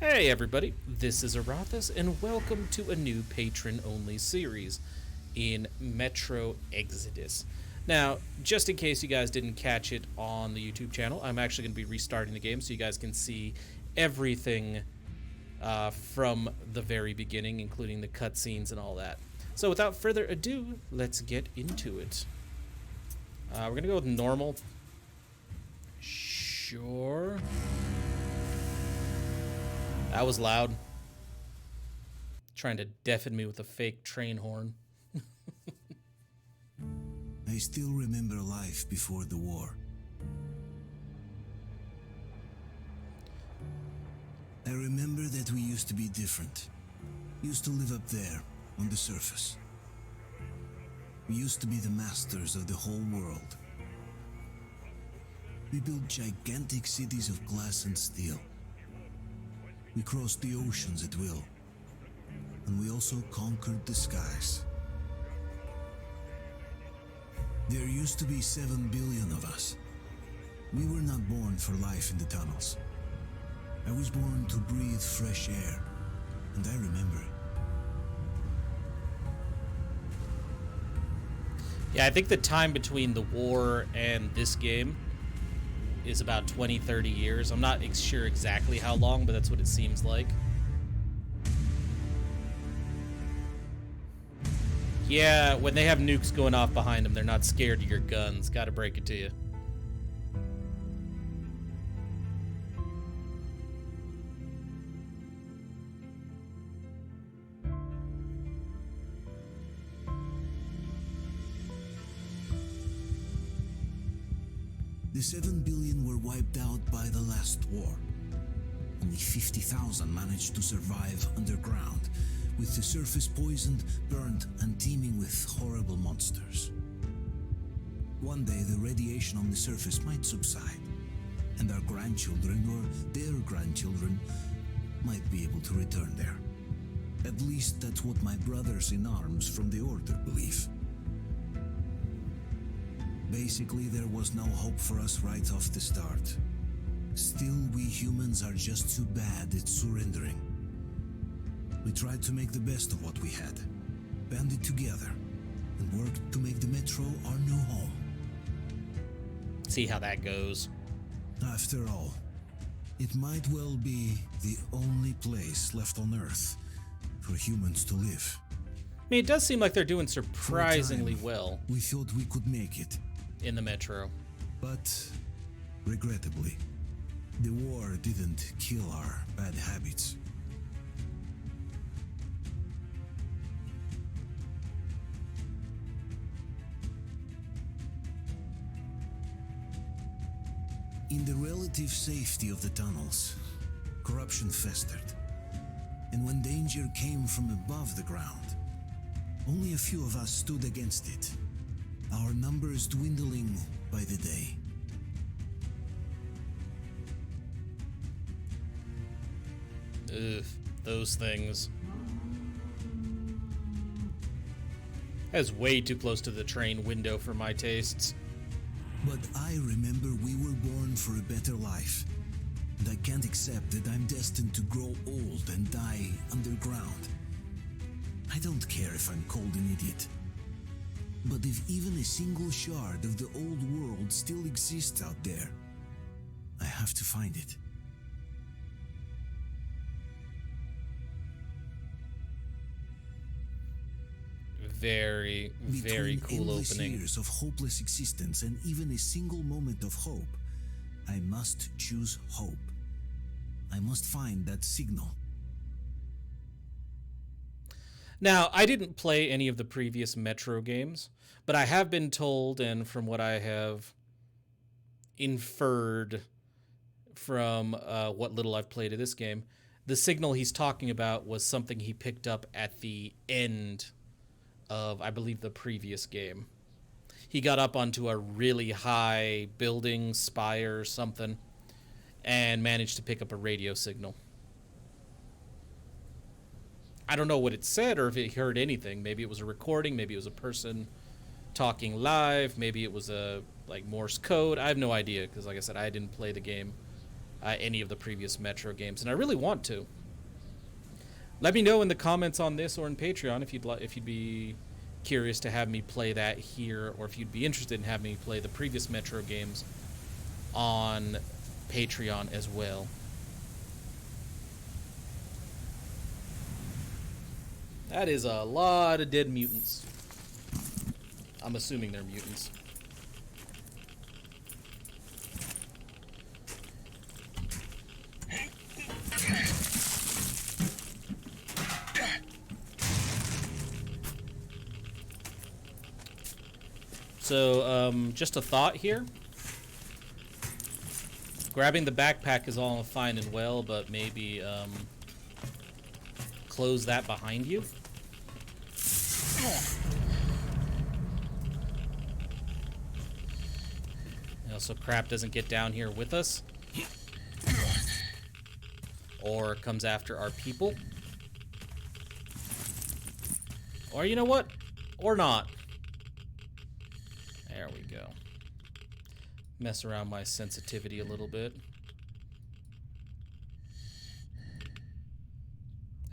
Hey everybody, this is Arathis, and welcome to a new patron-only series in Metro Exodus. Now, just in case you guys didn't catch it on the YouTube channel, I'm actually going to be restarting the game so you guys can see everything from the very beginning, including the cutscenes and all that. So without further ado, let's get into it. We're going to go with normal. Sure. That was loud. Trying to deafen me with a fake train horn. I still remember life before the war. I remember that we used to be different. Used to live up there, on the surface. We used to be the masters of the whole world. We built gigantic cities of glass and steel. We crossed the oceans at will, and we also conquered the skies. There used to be 7 billion of us. We were not born for life in the tunnels. I was born to breathe fresh air, and I remember it. Yeah, I think the time between the war and this game is about 20, 30 years. I'm not sure exactly how long, but that's what it seems like. Yeah, when they have nukes going off behind them, they're not scared of your guns. Gotta break it to you. The 7 billion were wiped out by the last war. Only 50,000 managed to survive underground, with the surface poisoned, burned, and teeming with horrible monsters. One day the radiation on the surface might subside, and our grandchildren or their grandchildren might be able to return there. At least that's what my brothers in arms from the Order believe. Basically, there was no hope for us right off the start. Still, we humans are just too bad at surrendering. We tried to make the best of what we had, banded together, and worked to make the Metro our new home. See how that goes. After all, it might well be the only place left on Earth for humans to live. I mean, it does seem like they're doing surprisingly well We thought we could make it. in the Metro. But, regrettably, the war didn't kill our bad habits. In the relative safety of the tunnels, corruption festered. And when danger came from above the ground, only a few of us stood against it. Our numbers dwindling by the day. Ugh, those things. That's way too close to the train window for my tastes. But I remember we were born for a better life. And I can't accept that I'm destined to grow old and die underground. I don't care if I'm called an idiot. But if even a single shard of the old world still exists out there, I have to find it. Very, very Between cool endless opening. years of hopeless existence and even a single moment of hope, I must choose hope. I must find that signal. Now, I didn't play any of the previous Metro games, but I have been told, and from what I have inferred from what little I've played of this game, the signal he's talking about was something he picked up at the end of, I believe, the previous game. He got up onto a really high building, spire or something, and managed to pick up a radio signal. I don't know what it said or if it heard anything. Maybe it was a recording. Maybe it was a person talking live. Maybe it was a like Morse code. I have no idea because, like I said, I didn't play the game. any of the previous Metro games, and I really want to. Let me know in the comments on this or in Patreon if you'd be curious to have me play that here, or if you'd be interested in having me play the previous Metro games on Patreon as well. That is a lot of dead mutants. I'm assuming they're mutants. So, just a thought here. Grabbing the backpack is all fine and well, but maybe, close that behind you. So crap doesn't get down here with us. Or comes after our people. Or you know what? Or not. There we go. Mess around my sensitivity a little bit.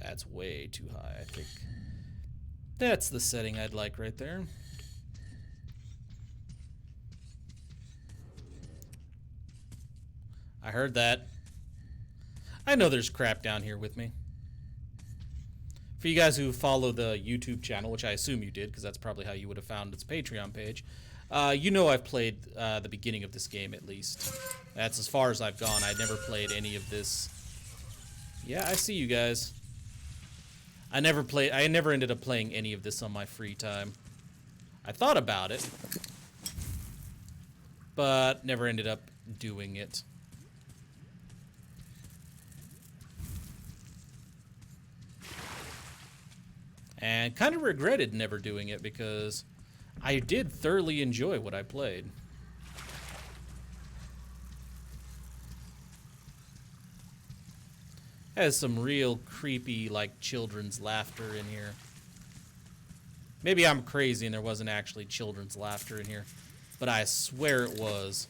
That's way too high, I think. That's the setting I'd like right there. I heard that. I know there's crap down here with me. For you guys who follow the YouTube channel, which I assume you did, because that's probably how you would have found its Patreon page, you know I've played the beginning of this game at least. That's as far as I've gone. I never played any of this. Yeah, I see you guys. I never ended up playing any of this on my free time. I thought about it, but never ended up doing it. And kind of regretted never doing it because I did thoroughly enjoy what I played. Has some real creepy, like, children's laughter in here. Maybe I'm crazy and there wasn't actually children's laughter in here, but I swear it was.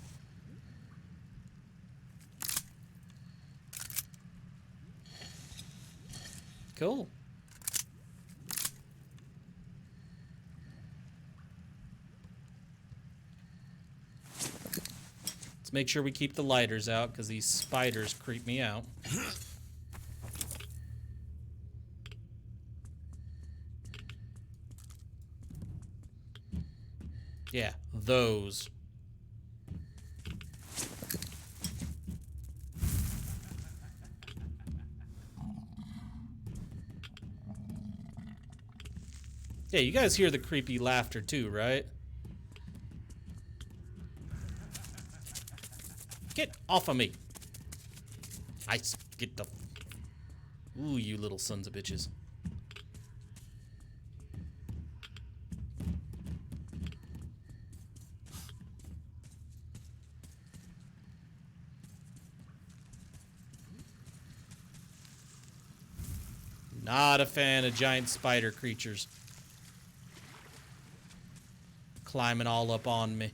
Cool. Let's make sure we keep the lighters out because these spiders creep me out. Yeah, those. Yeah, you guys hear the creepy laughter too, right? Get off of me. Get the... Ooh, you little sons of bitches. Not a fan of giant spider creatures. Climbing all up on me.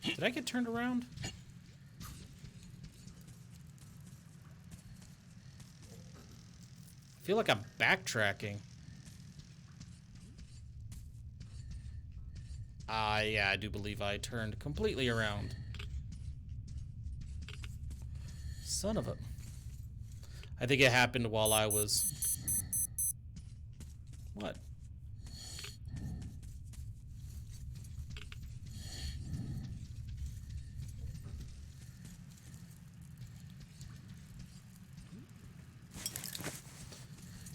Did I get turned around? I feel like I'm backtracking. Yeah, I do believe I turned completely around. Son of a... I think it happened while I was... What?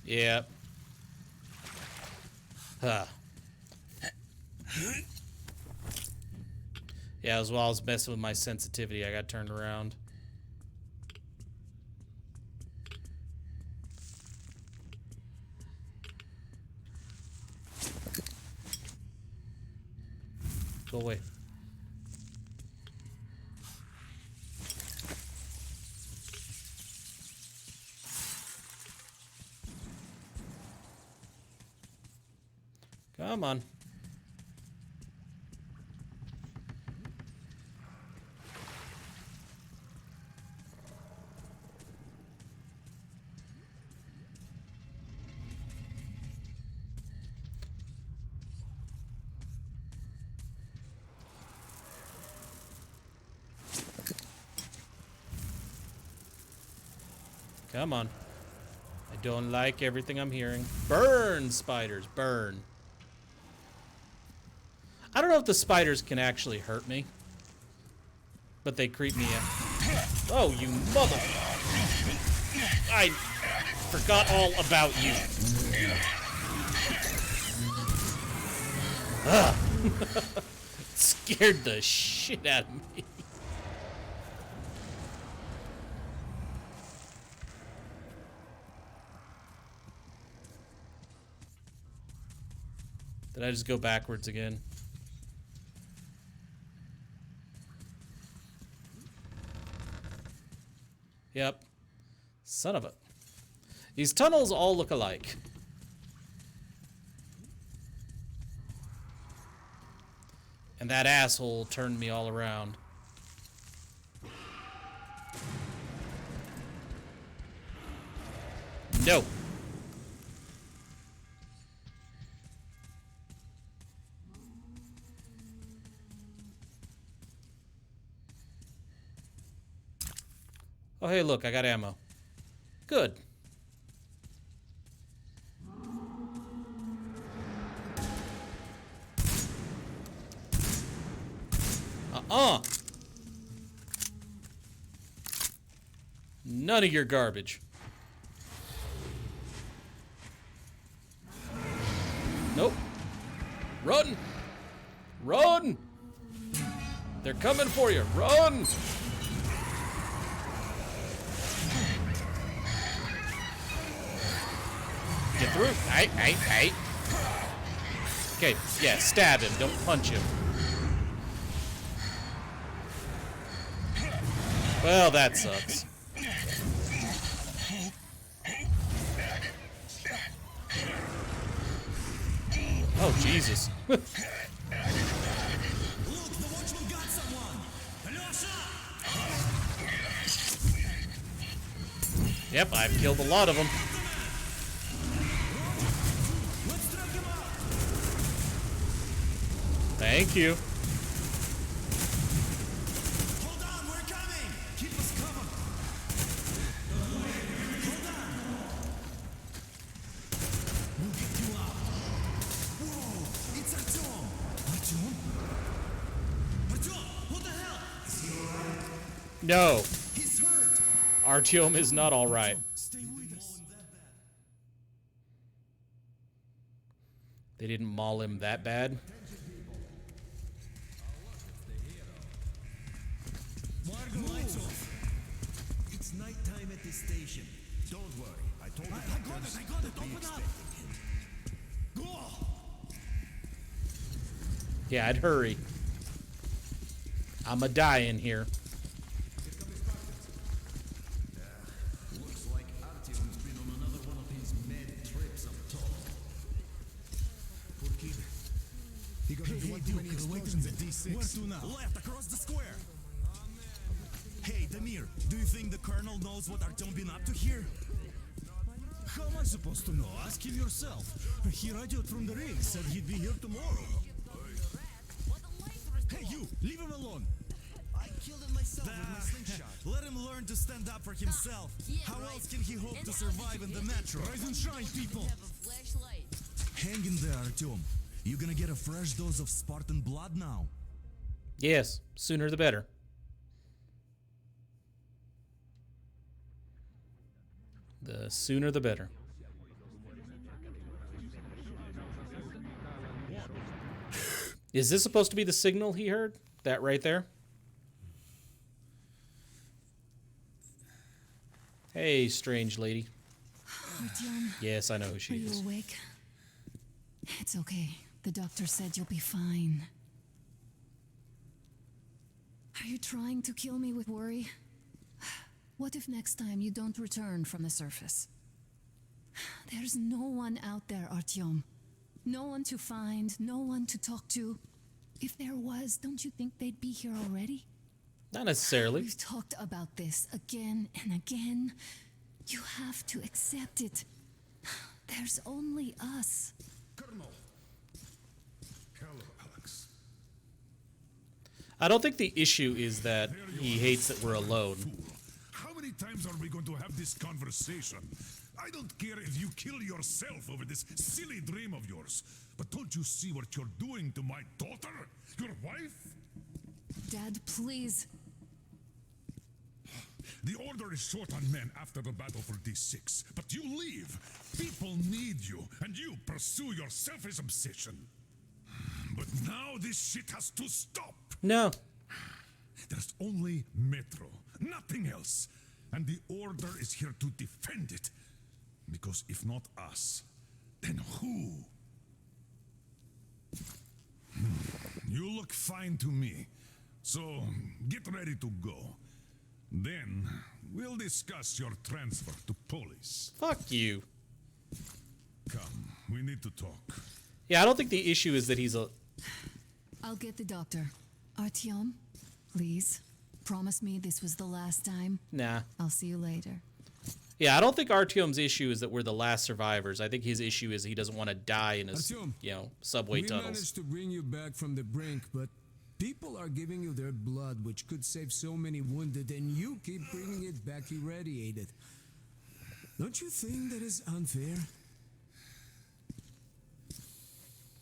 Yeah. Huh. Yeah, as well as messing with my sensitivity, I got turned around. Go away. Come on. Come on. I don't like everything I'm hearing. Burn, spiders, burn. I don't know if the spiders can actually hurt me, but they creep me out. Oh, you mother... I forgot all about you. Ugh. Scared the shit out of me. Did I just go backwards again? Yep. Son of a... These tunnels all look alike. And that asshole turned me all around. No. Oh, hey, look, I got ammo. Good. None of your garbage. Nope. Run! Run! They're coming for you. Run! Get through. Hey. Okay, yeah, stab him. Don't punch him. Well, that sucks. Oh, Jesus. Look, the watchman got someone! Yep, I've killed a lot of them. Let's drag him out! Thank you. Hold on, we're coming! Keep us covered! Hold on! We'll get you out! Whoa! It's Artyom! Artyom? Artyom! What the hell? Is he alright? No. He's hurt! Artyom is not alright. Stay with us! They didn't maul him that bad. Margo, lights off! It's nighttime at the station. Don't worry, I told you. I got it! Open up! Go! Yeah, I'd hurry. I'm a die in here. Looks like Artyom's been on another one of his mad trips up top. Poor kid. He got into one too many explosions at D6. Where to now? Left, across the square. Hey, Damir, do you think the colonel knows what Artyom been up to here? How am I supposed to know? Ask him yourself. He radioed from the rig, said he'd be here tomorrow. Hey, you! Leave him alone! I killed him myself with my slingshot. Let him learn to stand up for himself. How else can he hope to survive in the metro? Rise and shine, people! Hang in there, Artyom. You gonna get a fresh dose of Spartan blood now? Yes, sooner the better. The sooner the better. Is this supposed to be the signal he heard? That right there? Hey, strange lady. Artyom, Yes, I know who are she you is. awake? It's okay. The doctor said you'll be fine. Are you trying to kill me with worry? What if next time you don't return from the surface? There's no one out there, Artyom. No one to find, no one to talk to. If there was, don't you think they'd be here already? Not necessarily. We've talked about this again and again. You have to accept it. There's only us. Colonel. Hello, Alex. I don't think the issue is that he hates that we're alone. How many times are we going to have this conversation? I don't care if you kill yourself over this silly dream of yours, but don't you see what you're doing to my daughter? Your wife? Dad, please. The Order is short on men after the battle for D6, but you leave. People need you, and you pursue your selfish obsession. But now this shit has to stop. No. There's only Metro, nothing else. And the Order is here to defend it. Because if not us, then who? You look fine to me. So get ready to go. Then we'll discuss your transfer to police. Fuck you. Come, we need to talk. Yeah, I don't think the issue is that he's a... I'll get the doctor. Artyom, please. Promise me this was the last time. Nah. I'll see you later. Yeah, I don't think Artyom's issue is that we're the last survivors. I think his issue is he doesn't want to die in his, Artyom, subway we tunnels. managed to bring you back from the brink, but people are giving you their blood, which could save so many wounded, and you keep bringing it back irradiated. Don't you think that is unfair?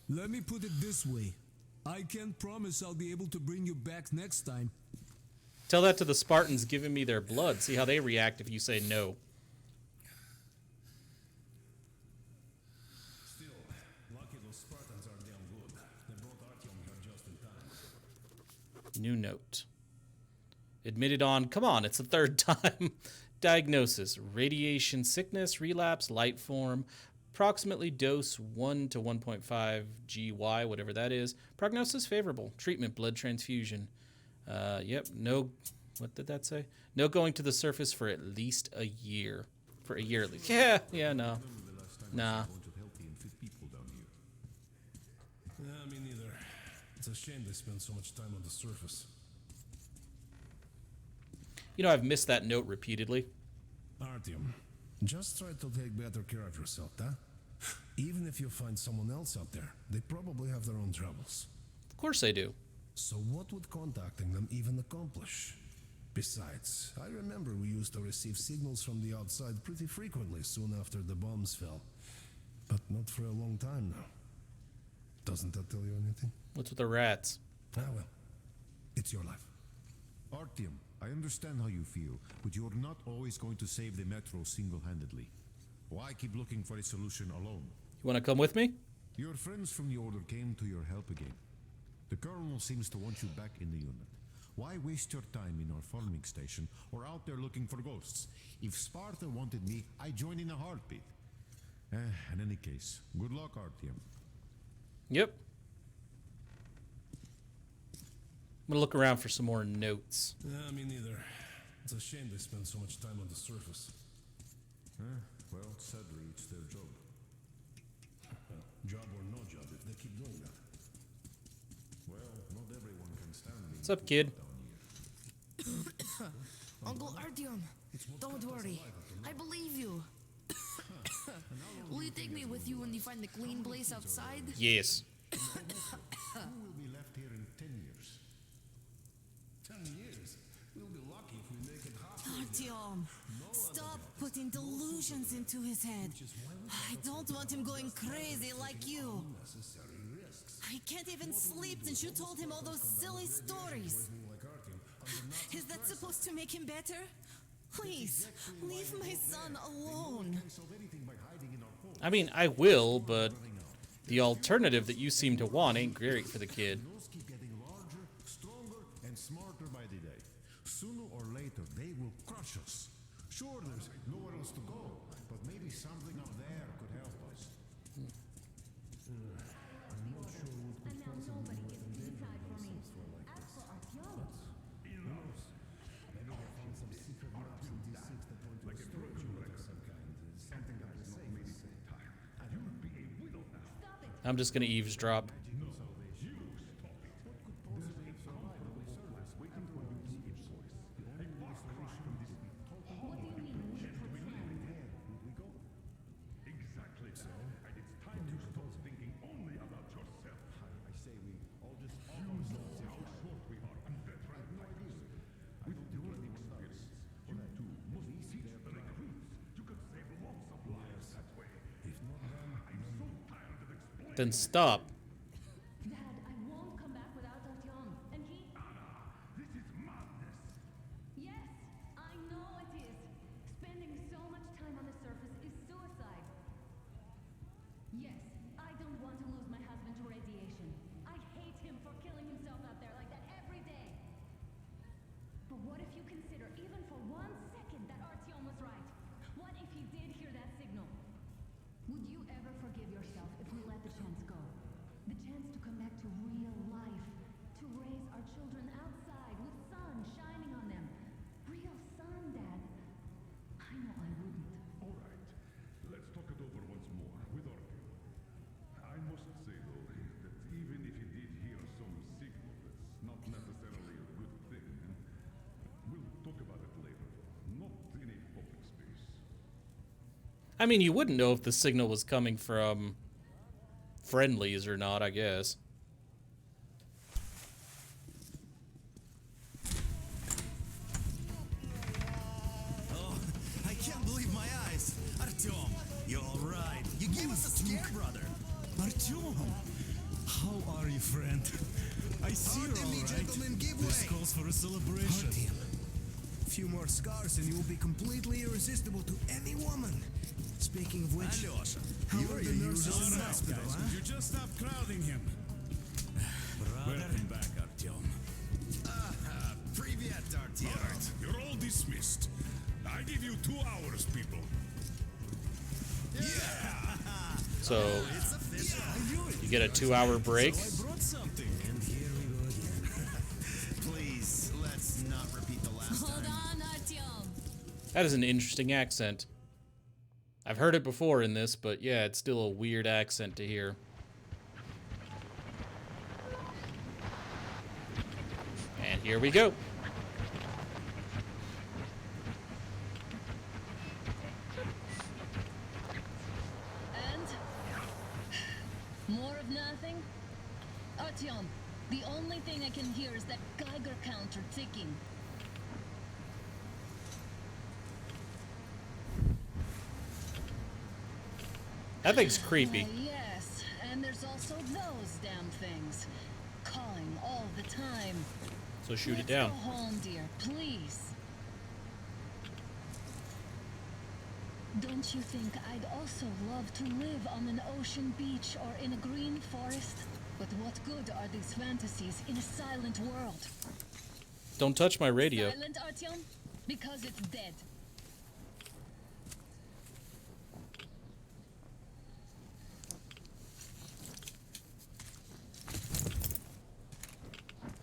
Let me put it this way. I can't promise I'll be able to bring you back next time. Tell that to the Spartans giving me their blood. See how they react if you say no. Still, lucky those Spartans are damn good. They brought Artyom here just in time. New note. Admitted on, come on, it's the third time. Diagnosis, radiation sickness, relapse, light form, approximately dose 1 to 1.5 GY, whatever that is. Prognosis favorable. Treatment, blood transfusion. Yep, no, what did that say? No going to the surface for at least a year. For a year at least. Yeah, no. Nah. Yeah, me neither. It's a shame they spend so much time on the surface. You know, I've missed that note repeatedly. Artyom, just try to take better care of yourself, huh? Even if you find someone else out there, they probably have their own troubles. Of course I do. So what would contacting them even accomplish? Besides, I remember we used to receive signals from the outside pretty frequently soon after the bombs fell. But not for a long time now. Doesn't that tell you anything? What's with the rats? Ah well, it's your life. Artyom, I understand how you feel, but you're not always going to save the Metro single-handedly. Why keep looking for a solution alone? You want to come with me? Your friends from the Order came to your help again. The Colonel seems to want you back in the unit. Why waste your time in our farming station or out there looking for ghosts? If Sparta wanted me, I'd join in a heartbeat. In any case, good luck, Artyom. Yep. I'm gonna look around for some more notes. Yeah, me neither. It's a shame they spend so much time on the surface. Well, sadly, it's their job. Job or no job, if they keep doing that. Well, not everyone can stand being What's up, kid? Uncle Artyom, don't worry. I believe you. Will you take me with you when you find the clean place outside? Yes. Who will be left here in 10 years? 10 years? We'll be lucky if we make it halfway. Artyom, stop putting delusions into his head. I don't want him going crazy like you. I can't even sleep since you told him all those silly stories. Is that supposed to make him better? Please, leave my son alone. I mean, I will, but the alternative that you seem to want ain't great for the kid. Those keep getting larger, stronger, and smarter by the day. Sooner or later, they will crush us. Sure, there's nowhere else to go, but maybe something up there could help us. I'm just gonna eavesdrop. Then stop. Dad, I won't come back without Artyom. And he... This is madness. Yes, I know it is. Spending so much time on the surface is suicide. Yes, I don't want to lose my husband to radiation. I hate him for killing himself out there like that every day. But what if you consider even for 1 second that Artyom was right? What if he did hear that signal? Would you ever forgive yourself if we let the chance go? The chance to come back to real life. To raise our children outside with sun shining on them. Real sun, Dad. I know I wouldn't. All right, let's talk it over once more with Artyom. I must say, though, that even if he did hear some signal that's not necessarily a good thing, we'll talk about it later, not in a public space. I mean, you wouldn't know if the signal was coming from friendlies or not, I guess. Oh, I can't believe my eyes. Artyom, you're all right. You gave us a spook, brother. Artyom, how are you, friend? I see you're all right. Gentlemen, give This way. calls for a celebration. Artyom, a few more scars and you will be completely irresistible to any woman. Speaking of which, Alyosha, how are the nurses in the hospital, guys, huh? would you just stop crowding him? Welcome back, Artyom. Привет, Artyom. All right, you're all dismissed. I give you 2 hours, people. So It's official. you get a 2-hour break. I brought something. And here we go again. Please, let's not repeat the last Hold time. on, Artyom. That is an interesting accent. I've heard it before in this, but yeah, it's still a weird accent to hear. And here we go. And? More of nothing? Artyom, the only thing I can hear is that Geiger counter ticking. That thing's creepy. Yes, and there's also those damn things. Calling all the time. So shoot it Let's down. go home, dear, please. Don't you think I'd also love to live on an ocean beach or in a green forest? But what good are these fantasies in a silent world? Don't touch my radio. Silent, Artyom? Because it's dead.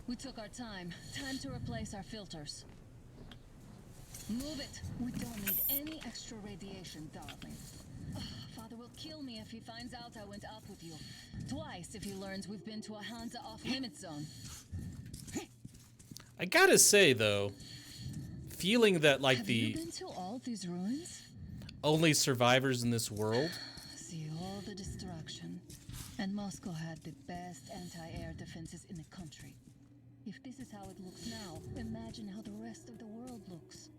We took our time. Time to replace our filters. Move it. We don't need any extra radiation, darling. Ugh, Father will kill me if he finds out I went up with you. Twice if he learns we've been to a Hansa off-limit zone. I gotta say, though, feeling that, like, Have you the been to all these ruins? only survivors in this world, See all the destruction. And Moscow had the best anti-air defenses in the country. If this is how it looks now, imagine how the rest of the world looks.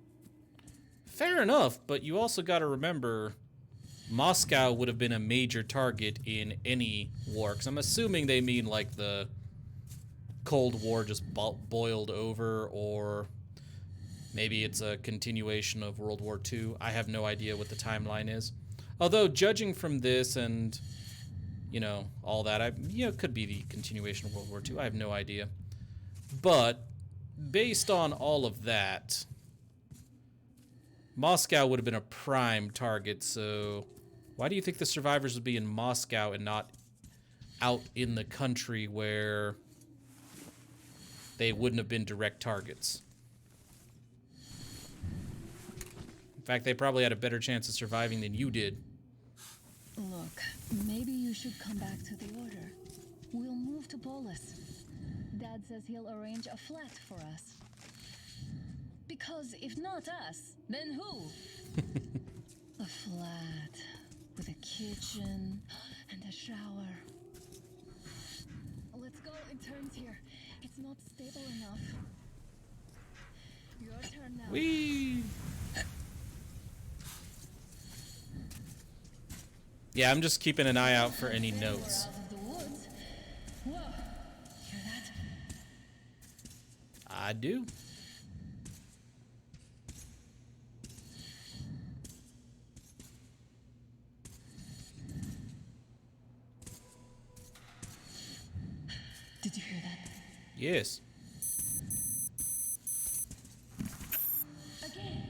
fair enough, but you also gotta remember Moscow would have been a major target in any war, because I'm assuming they mean, like, the Cold War just boiled over, or maybe it's a continuation of World War II. I have no idea what the timeline is. Although, judging from this and, you know, all that, it could be the continuation of World War II. I have no idea. But, based on all of that, Moscow would have been a prime target, so why do you think the survivors would be in Moscow and not out in the country where they wouldn't have been direct targets? In fact, they probably had a better chance of surviving than you did. Look, maybe you should come back to the Order. We'll move to Polis. Dad says he'll arrange a flat for us. Because if not us, then who? A flat with a kitchen and a shower. Let's go in turns here. It's not stable enough. Your turn now. Whee! Yeah, I'm just keeping an eye out for any notes. Out of I do. Did you hear that? Yes. Again.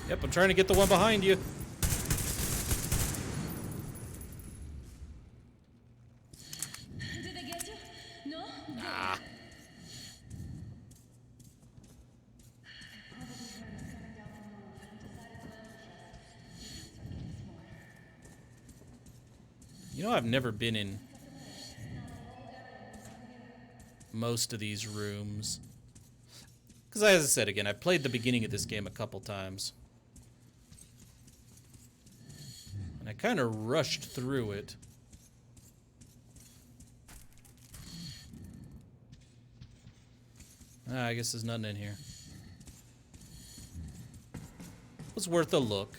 Yep, I'm trying to get the one behind you. Did they get you? No? Ah. You know, I've never been in most of these rooms. Because as I said again, I've played the beginning of this game a couple times. And I kind of rushed through it. I guess there's nothing in here. It was worth a look.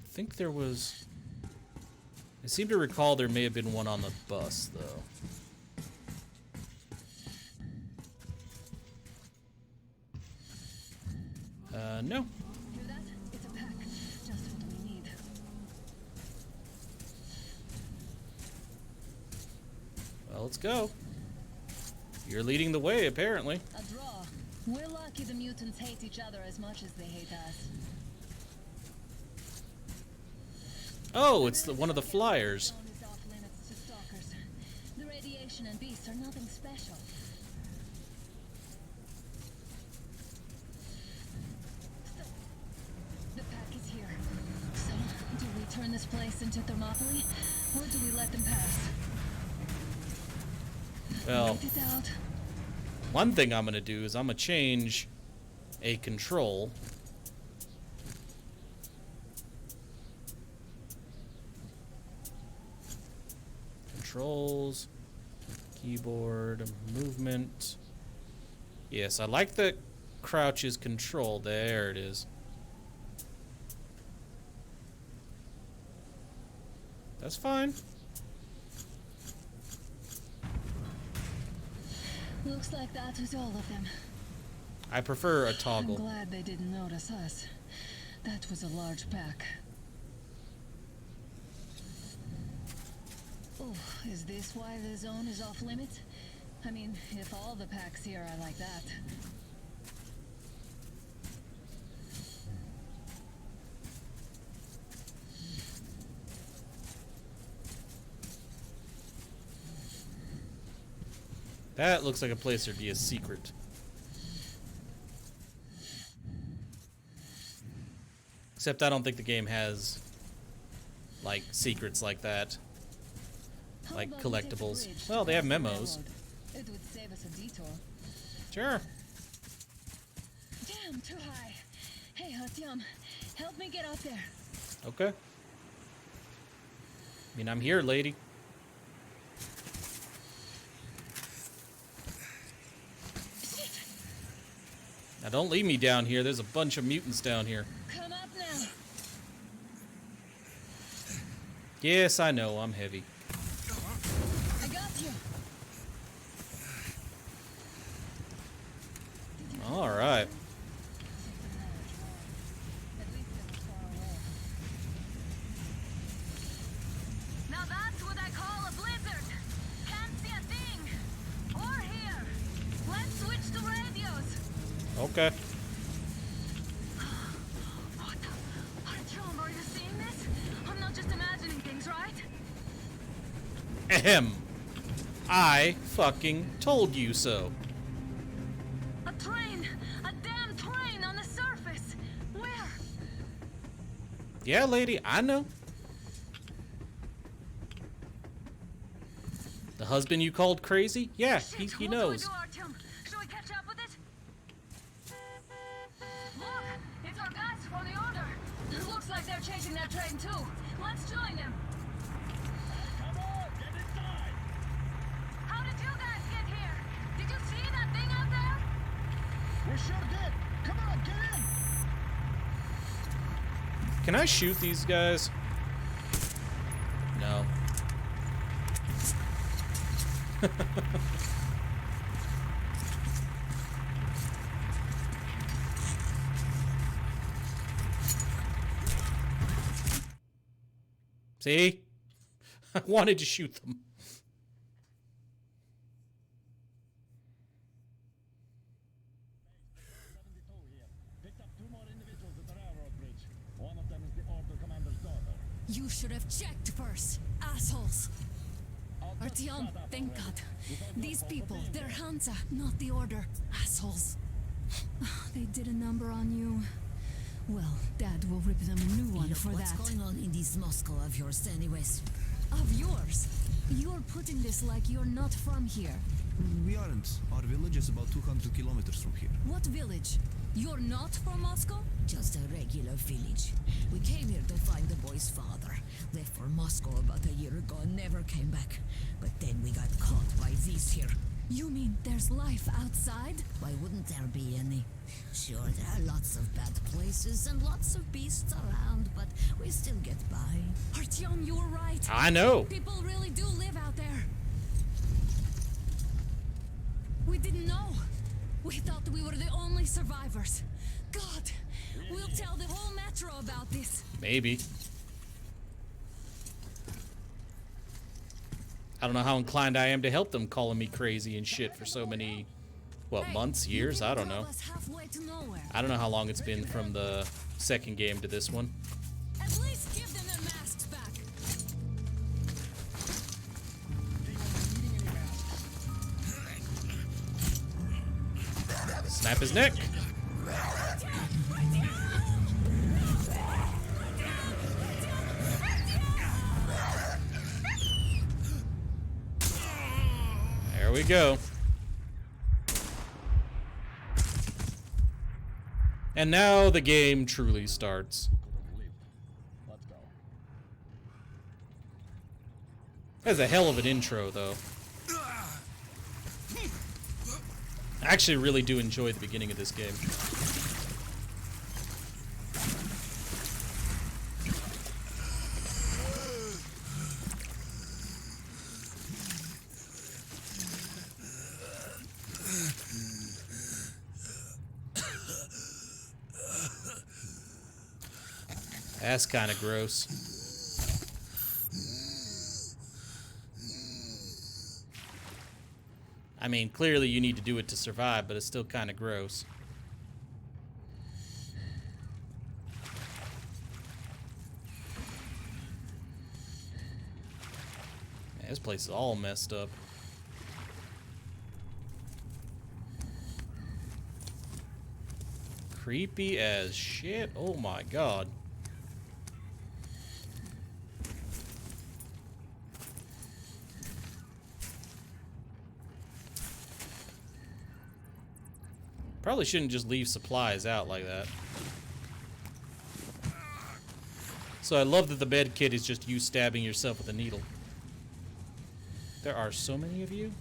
I think there was... I seem to recall there may have been one on the bus, though. No. Hear that? It's a pack. Just what we need. Well, let's go. You're leading the way, apparently. A draw. We're lucky the mutants hate each other as much as they hate us. Oh, it's one of the flyers. Zone is off limits to stalkers. The radiation and beasts are nothing special. So, the pack is here. So, do we turn this place into Thermopylae, or do we let them pass? Well, Wait it out. one thing I'm going to do is I'm going to change a control. Controls, keyboard, movement. Yes, I like the crouch is control. There it is. That's fine. Looks like that was all of them. I prefer a I'm toggle. glad they didn't notice us. That was a large pack. Oh, is this why the zone is off limits? I mean, if all the packs here are like that. That looks like a place there'd be a secret. Except I don't think the game has, like, secrets like that. How Like about we take the collectibles. bridge Well, they have across the memos. railroad? It would save us a detour. Sure. Damn, too high. Hey, Artyom, help me get up there. Okay. I mean, I'm here, lady. Shit! Now, don't leave me down here. There's a bunch of mutants down here. Come up now. Yes, I know. I'm heavy. I got you. All right. At least it was far away. Now that's what I call a blizzard. Can't see a thing. Or hear. Let's switch to radios. Okay. What the? Artyom, are you seeing this? I'm not just imagining things, right? Ahem. I fucking told you so. A train! A damn train on the surface! Where? Yeah, lady, I know. The husband you called crazy? Yeah, Shit, he what knows. do we do, Artyom? Should we catch up with it? Look! It's our guys from the Order! Looks like they're They're chasing that train too. Let's join them. Come on, get inside! How did you guys get here? Did you see that thing out there? We sure did! Come on, get in! Can I shoot these guys? No. See? I wanted to shoot them. Picked up 2 more individuals at the railroad bridge. One of them is the Order Commander's daughter. You should have checked first, assholes. Artyom, thank God. These people, they're Hansa, not the Order. Assholes. They did a number on you. Well, Dad will rip them a new one for What's that. going on in this Moscow of yours anyways? Of yours? You're putting this like you're not from here. We aren't. Our village is about 200 kilometers from here. What village? You're not from Moscow? Just a regular village. We came here to find the boy's father. Left for Moscow about a year ago and never came back. But then we got caught by these here. You mean there's life outside? Why wouldn't there be any? Sure, there are lots of bad places and lots of beasts around, but we still get by. Artyom, you were right. I know. People really do live out there. We didn't know. We thought we were the only survivors. God, we'll tell the whole metro about this. Maybe. I don't know how inclined I am to help them calling me crazy and shit for so many, what, Hey, months, you years? didn't I don't drove know. us halfway to nowhere. I don't know how long it's been from the second game to this one. At least give them their masks back. Snap his neck. There we go. And now the game truly starts. Let's go. That's a hell of an intro, though. I actually really do enjoy the beginning of this game. That's kind of gross. I mean, clearly you need to do it to survive, but it's still kind of gross. Man, this place is all messed up. Creepy as shit. Oh my god. Probably shouldn't just leave supplies out like that. So I love that the med kit is just you stabbing yourself with a needle. There are so many of you.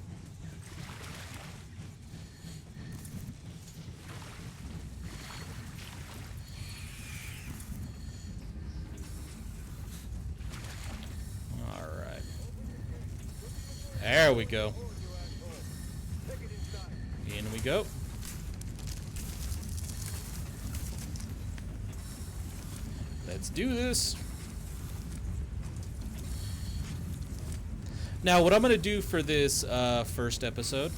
Alright. There we go. In we go. Let's do this. Now, what I'm going to do for this first episode,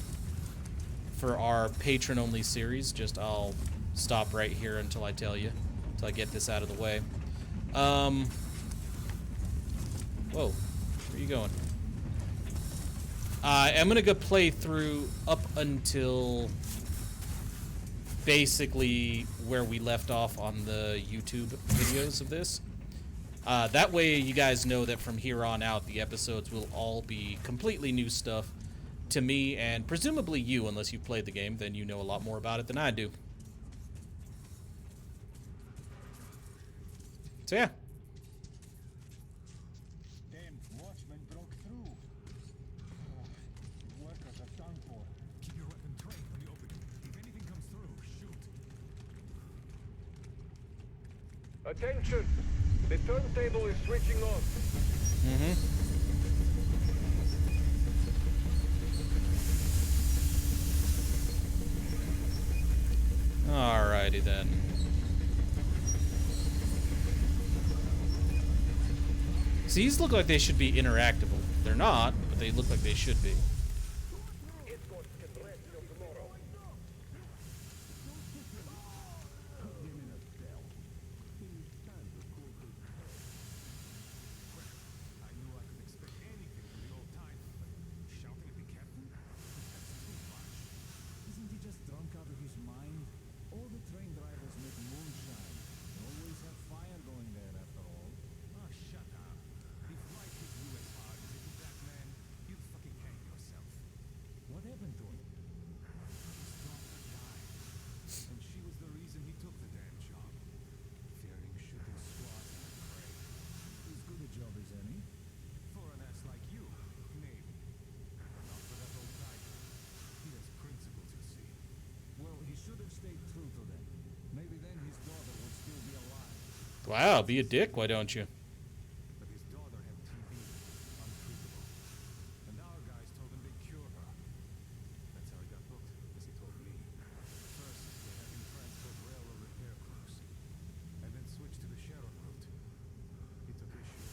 for our patron-only series, just I'll stop right here until I tell you, until I get this out of the way. Whoa, where are you going? I'm going to go play through up until basically where we left off on the YouTube videos of this. That way you guys know that from here on out the episodes will all be completely new stuff to me and presumably you, unless you've played the game, then you know a lot more about it than I do. So yeah, Attention! The turntable is switching on. Alrighty then. So these look like they should be interactable. They're not, but they look like they should be. Isn't he just drunk out of his mind? All the train drivers make moonshine. They always have fire going there after all. Oh, shut up. If life hit you as hard as it hit that man, you'd fucking hang yourself. What happened to him? His daughter died. And she was the reason he took the damn job. Fearing shooting squads in the prey. As good a job as any. For an ass like you, maybe. Not for that old tiger. He has principles, you see. Well, he should have stayed true to them. Maybe then his daughter would still be alive. Wow, be a dick, why don't you? But his daughter had TB, untreatable. And our guys told him they'd cure her. That's how he got hooked, as he told me. First, they had him transport railroad repair crews, and then switch to the Sharon route. He took issue,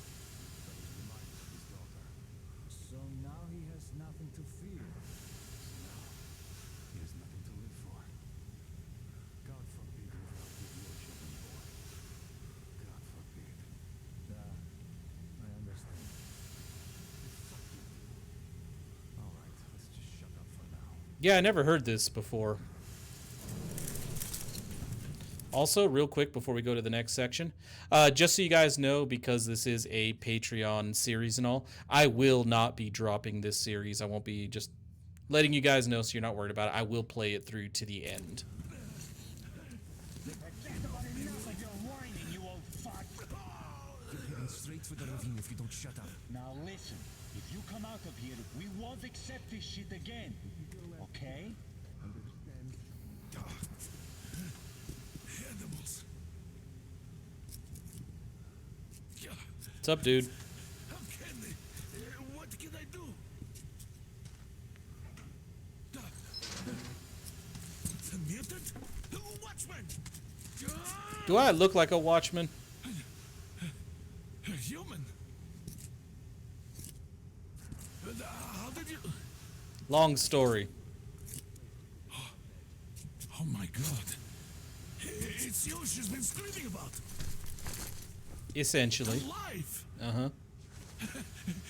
but was reminded of his daughter. So now he has nothing to fear. So now, he has nothing to live for. God forbid you outlive your children, boy. God forbid. I understand. Fuck you. All right, let's just shut up for now. Yeah, I never heard this before. Also, real quick before we go to the next section, just so you guys know, because this is a Patreon series and all, I will not be dropping this series. I won't be, just letting you guys know so you're not worried about it. I will play it through to the end. Enough of your whining, you old fuck! You're heading straight for the ravine if you don't shut up. Now listen, if you come out of here, we won't accept this shit again. Okay? Animals. What's up, dude? How can they? What can I do? The mutant? Watchman! Do I look like a watchman? A human? How did you... Long story. Oh my god. It's you she's been screaming about. Essentially. Alive! Uh-huh.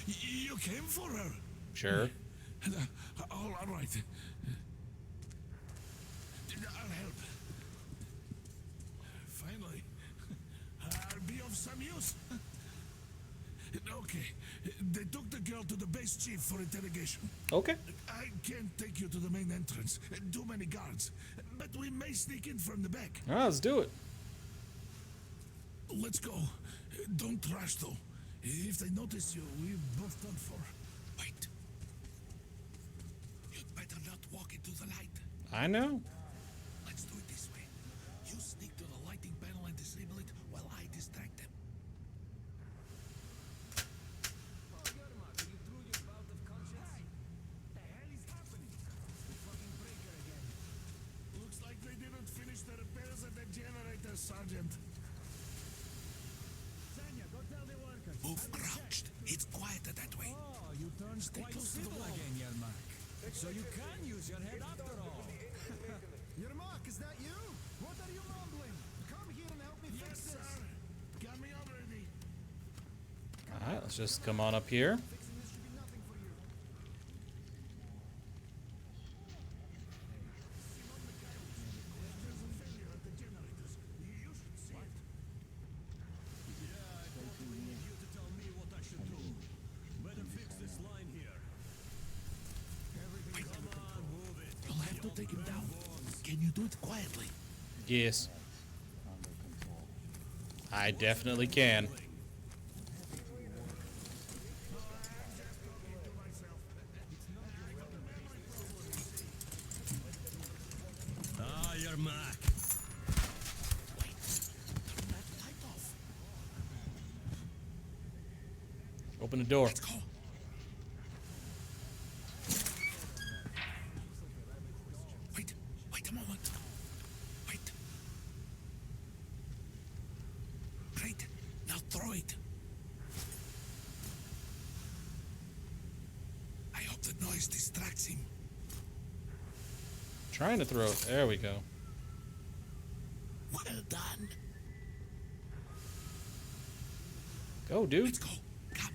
You came for her. Sure. All right. I'll help. Finally. I'll be of some use. Okay. They took the girl to the base chief for interrogation. Okay. I can't take you to the main entrance. Too many guards. But we may sneak in from the back. All right, let's do it. Let's go. Don't rush, though. If they notice you, we're both done for. Wait. You'd better not walk into the light. I know. Let's do it this way. You sneak to the lighting panel and disable it while I distract them. Looks like they didn't finish the repairs at the generator, Sergeant. Sanya, go tell the workers. Move crouched. It's quieter that way. Oh, you turned Stay quite close to the civil wall. again, Yermak. So you can use your head after all. Yermak, is that you? What are you mumbling? Come here and help me Yes, fix sir. this. Got me already. All right, let's just come on up here. Fixing this should be nothing for you. There's a failure at the generators. You should see it. You to tell me what I should do. Better fix this line here. Wait. Come on, move it. You'll have to take him down. Can you do it quietly? Yes. I definitely can. Ah, Yermak. Wait. Turn that light off. Open the door. Let's go. Wait a moment. Wait. Great. Now throw it. I hope the noise distracts him. Trying to throw it. There we go. Well done. Go, dude. Let's go. Come.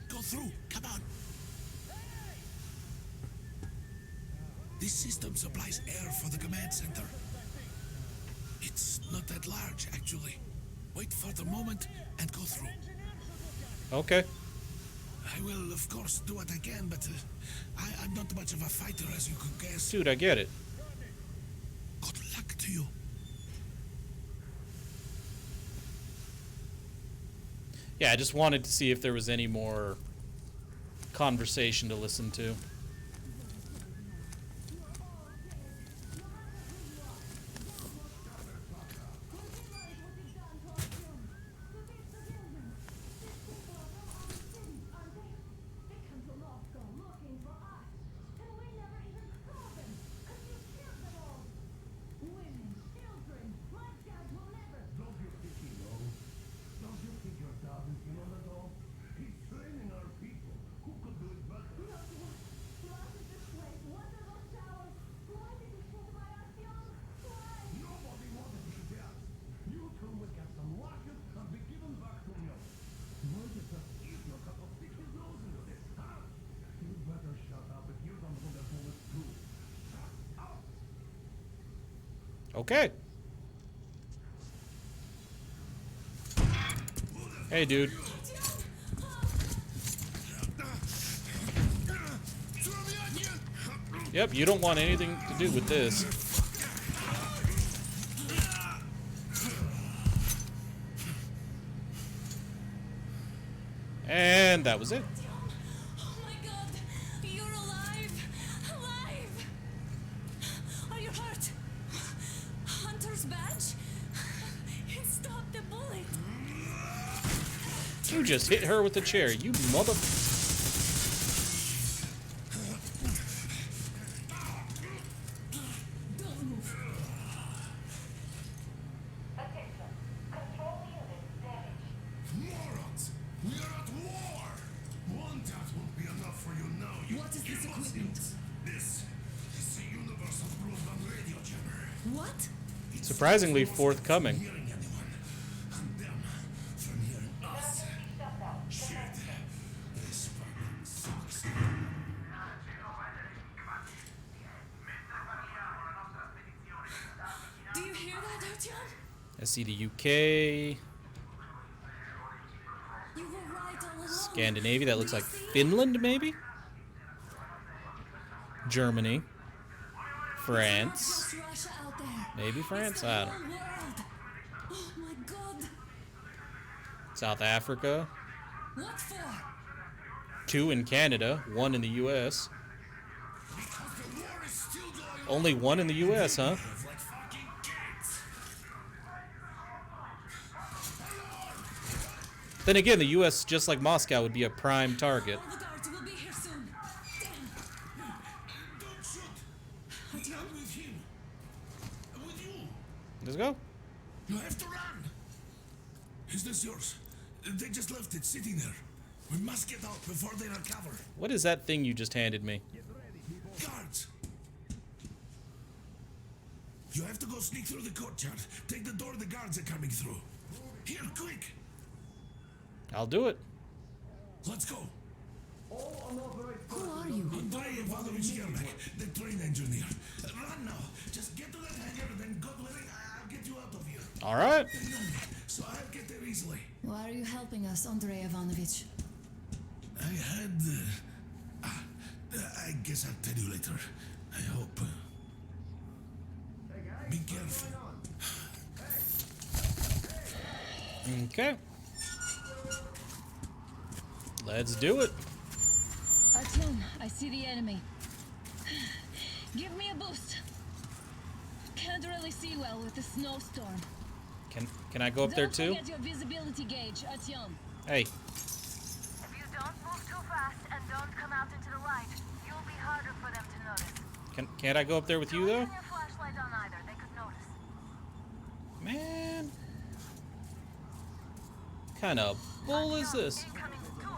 Go through. Come on. This system supplies air for the command center. It's not that large, actually. Wait for the moment and go through. Okay. I will, of course, do what I can, but I'm not much of a fighter, as you could guess. Dude, I get it. Good luck to you. Yeah, I just wanted to see if there was any more conversation to listen to. Okay. Hey, dude. Yep, you don't want anything to do with this. And that was it. Oh my god! You're alive! Alive! Are you hurt? Hunter's badge? It stopped the bullet! You just hit her with the chair, you mother... Don't move. Attention. Control unit damaged. Morons! We are at war! One tap won't be enough for you now, you What is this gibbons. equipment? This is the universal broadband radio jammer. What? It Surprisingly stops us forthcoming. from hearing anyone, and them from hearing us. Shut down. Shit. This fucking sucks. Do you hear that, Artyom? I see the UK, You were right all along. Scandinavia, that looks Do you like see? Finland, maybe? Germany, France, Just Russia out there. maybe France, It's the I don't whole know. world. Oh my god. South Africa, What for? 2 in Canada, 1 in the US. The war is still going on. Only 1 in the US, huh? Like fucking cats. Then again, the US, just like Moscow, would be a prime target. All the guards will be here soon. Damn. Don't shoot. Artyom? Not with him. With you. Let's go. You have to run. Is this yours? They just left it sitting there. We must get out before they recover. What is that thing you just handed me? Guards! You have to go sneak through the courtyard. Take the door the guards are coming through. Here, quick! I'll do it. Let's go. Who are you? Andrei Ivanovich Yermak, the train engineer. Run now. Just get to that hangar, then God willing, I'll get you out of here. All right. They know me, so I'll get there easily. Why are you helping us, Andrei Ivanovich? I had... I guess I'll tell you later. I hope. Be careful. Okay. Let's do it. Artyom, I see the enemy. Give me a boost. Can't really really see well with the snowstorm. Can I go up there Don't too? forget your visibility gauge, Artyom. Hey, If you don't move too fast and don't come out into the light, you'll be harder for them to notice. can't I go up there with you though? Turn your flashlight on either, they could notice. Man, kind of bull is this? Incoming, 2 of them.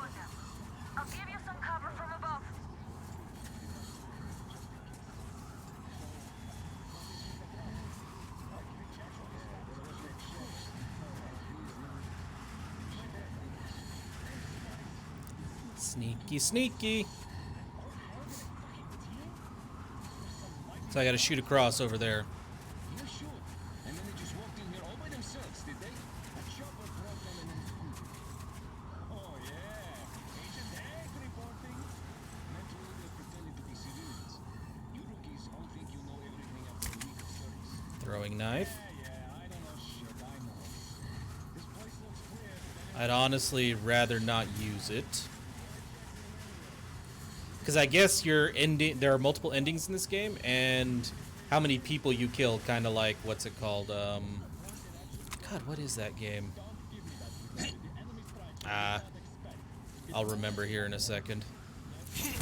I'll give you some cover from above. Sneaky, sneaky. So I gotta shoot across over there. Yeah, sure. And then they just walked in here all by themselves, did they? A chopper brought them and then scooted. Oh, yeah. Agent Hank reporting. Naturally, they're pretending to be civilians. You rookies all think you know everything after a week of service. Throwing knife. Yeah, I don't know shit, I know. This place looks clear. I'd honestly rather not use it. Because I guess your ending, there are multiple endings in this game, and how many people you kill, kind of like, what's it called? God, what is that game? I'll remember here in a second. It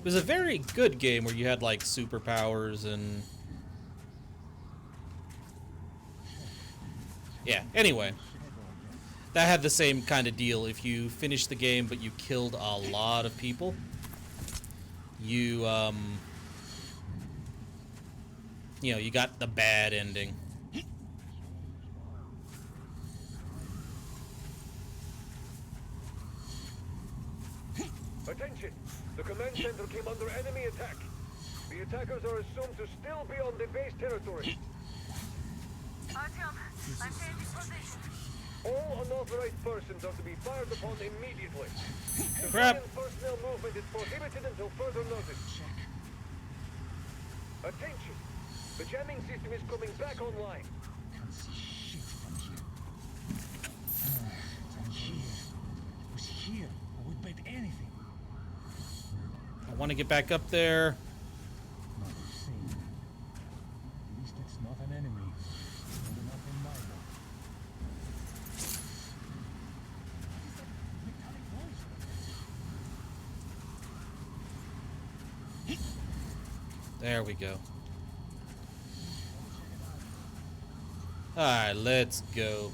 was a very good game where you had like superpowers and yeah, anyway. That had the same kind of deal. If you finished the game but you killed a lot of people, you you know, you got the bad ending. Attention! The command center came under enemy attack. The attackers are assumed to still be on the base territory. Artyom, I'm changing position. All unauthorized persons are to be fired upon immediately. Crap. Civilian personnel movement is prohibited until further notice. Attention! The jamming system is coming back online. Can't see shit from here. From here. It was here. I would bet anything. I want to get back up there. Not insane. At least it's not an enemy. And not in my book. There we go. Alright, let's go.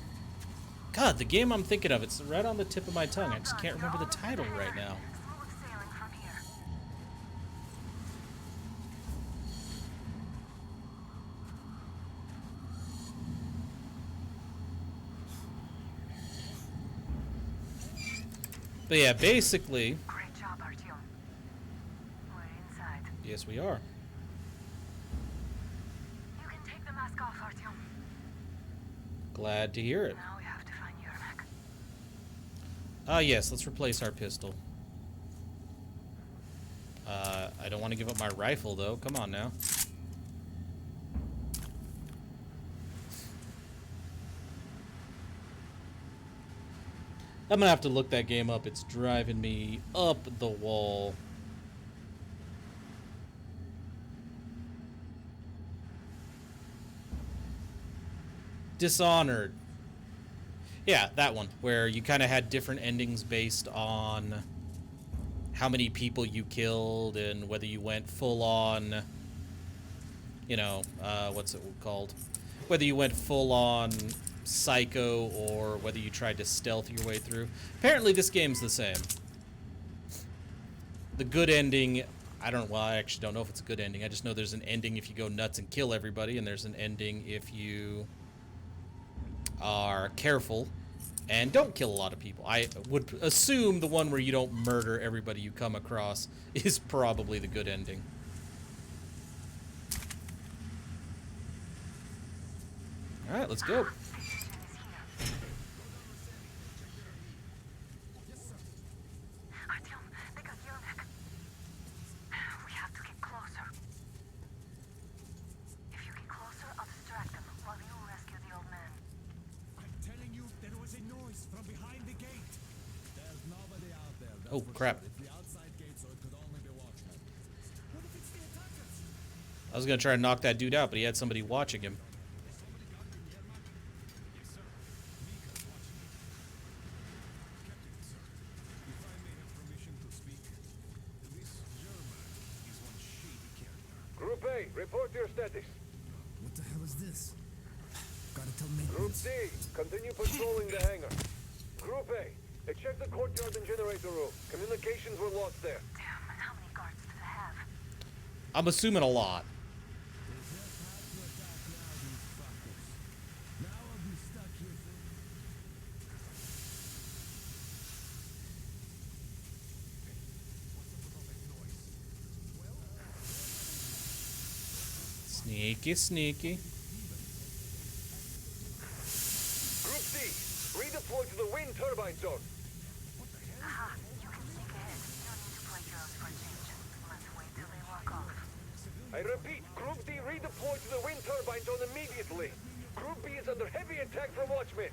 God, the game I'm thinking of, it's right on the tip of my tongue. I just can't remember the title right now. Smooth sailing from here. But yeah, basically... Great job, Artyom. We're inside. Yes, we are. You can take the mask off, Artyom. Glad to hear it. Now we have to find Yermak. Yes, let's replace our pistol. I don't want to give up my rifle, though. Come on now. I'm gonna have to look that game up. It's driving me up the wall. Dishonored. Yeah, that one, where you kind of had different endings based on how many people you killed and whether you went full on, you know, what's it called? Whether you went full on psycho or whether you tried to stealth your way through. Apparently this game's the same. The good ending, well, I actually don't know if it's a good ending. I just know there's an ending if you go nuts and kill everybody, and there's an ending if you are careful and don't kill a lot of people. I would assume the one where you don't murder everybody you come across is probably the good ending. Alright, let's go. Artyom, they got Yermak. We have to get closer. If you get closer, I'll distract them while you rescue the old man. I'm telling you, there was a noise from behind the gate. There's nobody out there. Oh, crap. It's the outside gate, so it could only be watchmen. I was gonna try to knock that dude out, but he had somebody watching him. Group A, report your status. What the hell is this? Gotta tell me. Group D, continue patrolling the hangar. Group A, check the courtyard and generator room. Communications were lost there. Damn, and how many guards do they have? I'm assuming a lot. Sneaky, sneaky. Group C, redeploy to the wind turbine zone. Aha, you can sneak ahead. No need to play girls for a change. Let's wait till they walk off. I repeat, Group D redeploy to the wind turbine zone immediately. Group B is under heavy attack from Watchmen.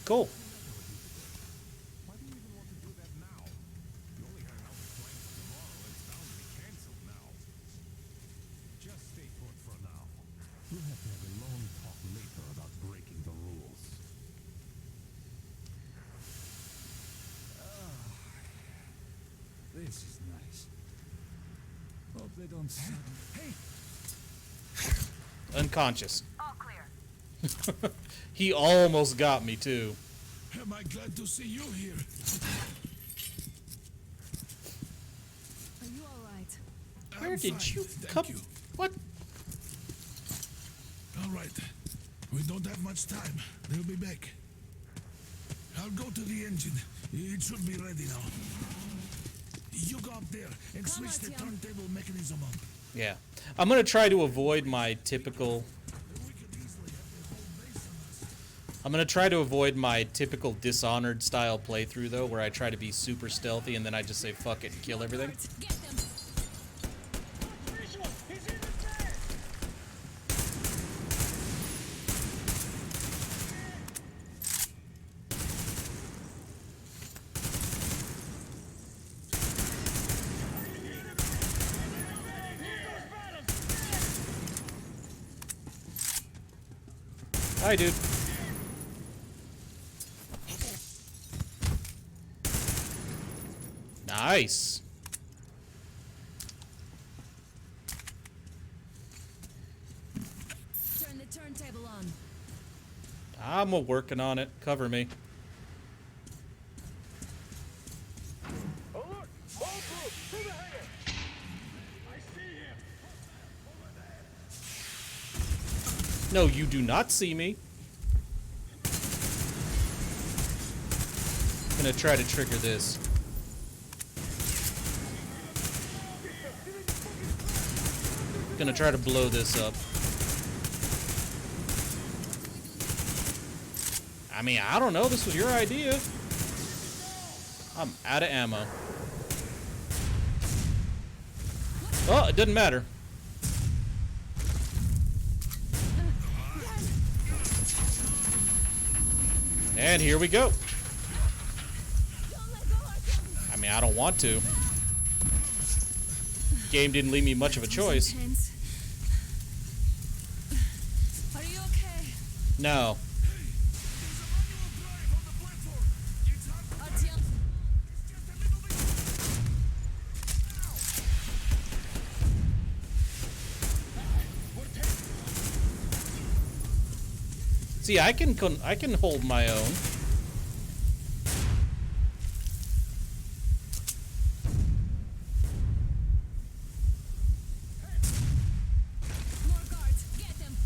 Cool. Why do you even want to do that now? You only had an outfit planned for tomorrow, and it's bound to be cancelled now. Just stay put for now. We'll have to have a long talk later about breaking the rules. This is nice. Hope they don't Hey! Unconscious. All clear. He almost got me too. Am I glad to see you here? Are you all right? Where I'm did fine, you thank come? you. What? All right. We don't have much time. They'll be back. I'll go to the engine. It should be ready now. You go up there and Come switch the Artyom. turntable mechanism on. Yeah. I'm gonna try to avoid my typical. We could easily have the whole base on us. I'm gonna try to avoid my typical Dishonored style playthrough though, where I try to be super stealthy and then I just say fuck it and kill everything. Guards, get them. Visual! He's in the tank! Hi, dude. Nice. Turn the turntable on. I'm working on it. Cover me. Alert! All troops, to the hangar! I see him! No, you do not see me. Gonna try to trigger this. Gonna try to blow this up. I mean, I don't know. This was your idea. I'm out of ammo. Oh, it doesn't matter. And here we go. I mean, I don't want to. Game didn't leave me much of a choice. Intense. Are you okay? No. Artyom? See, I can hold my own. More guards. Get them.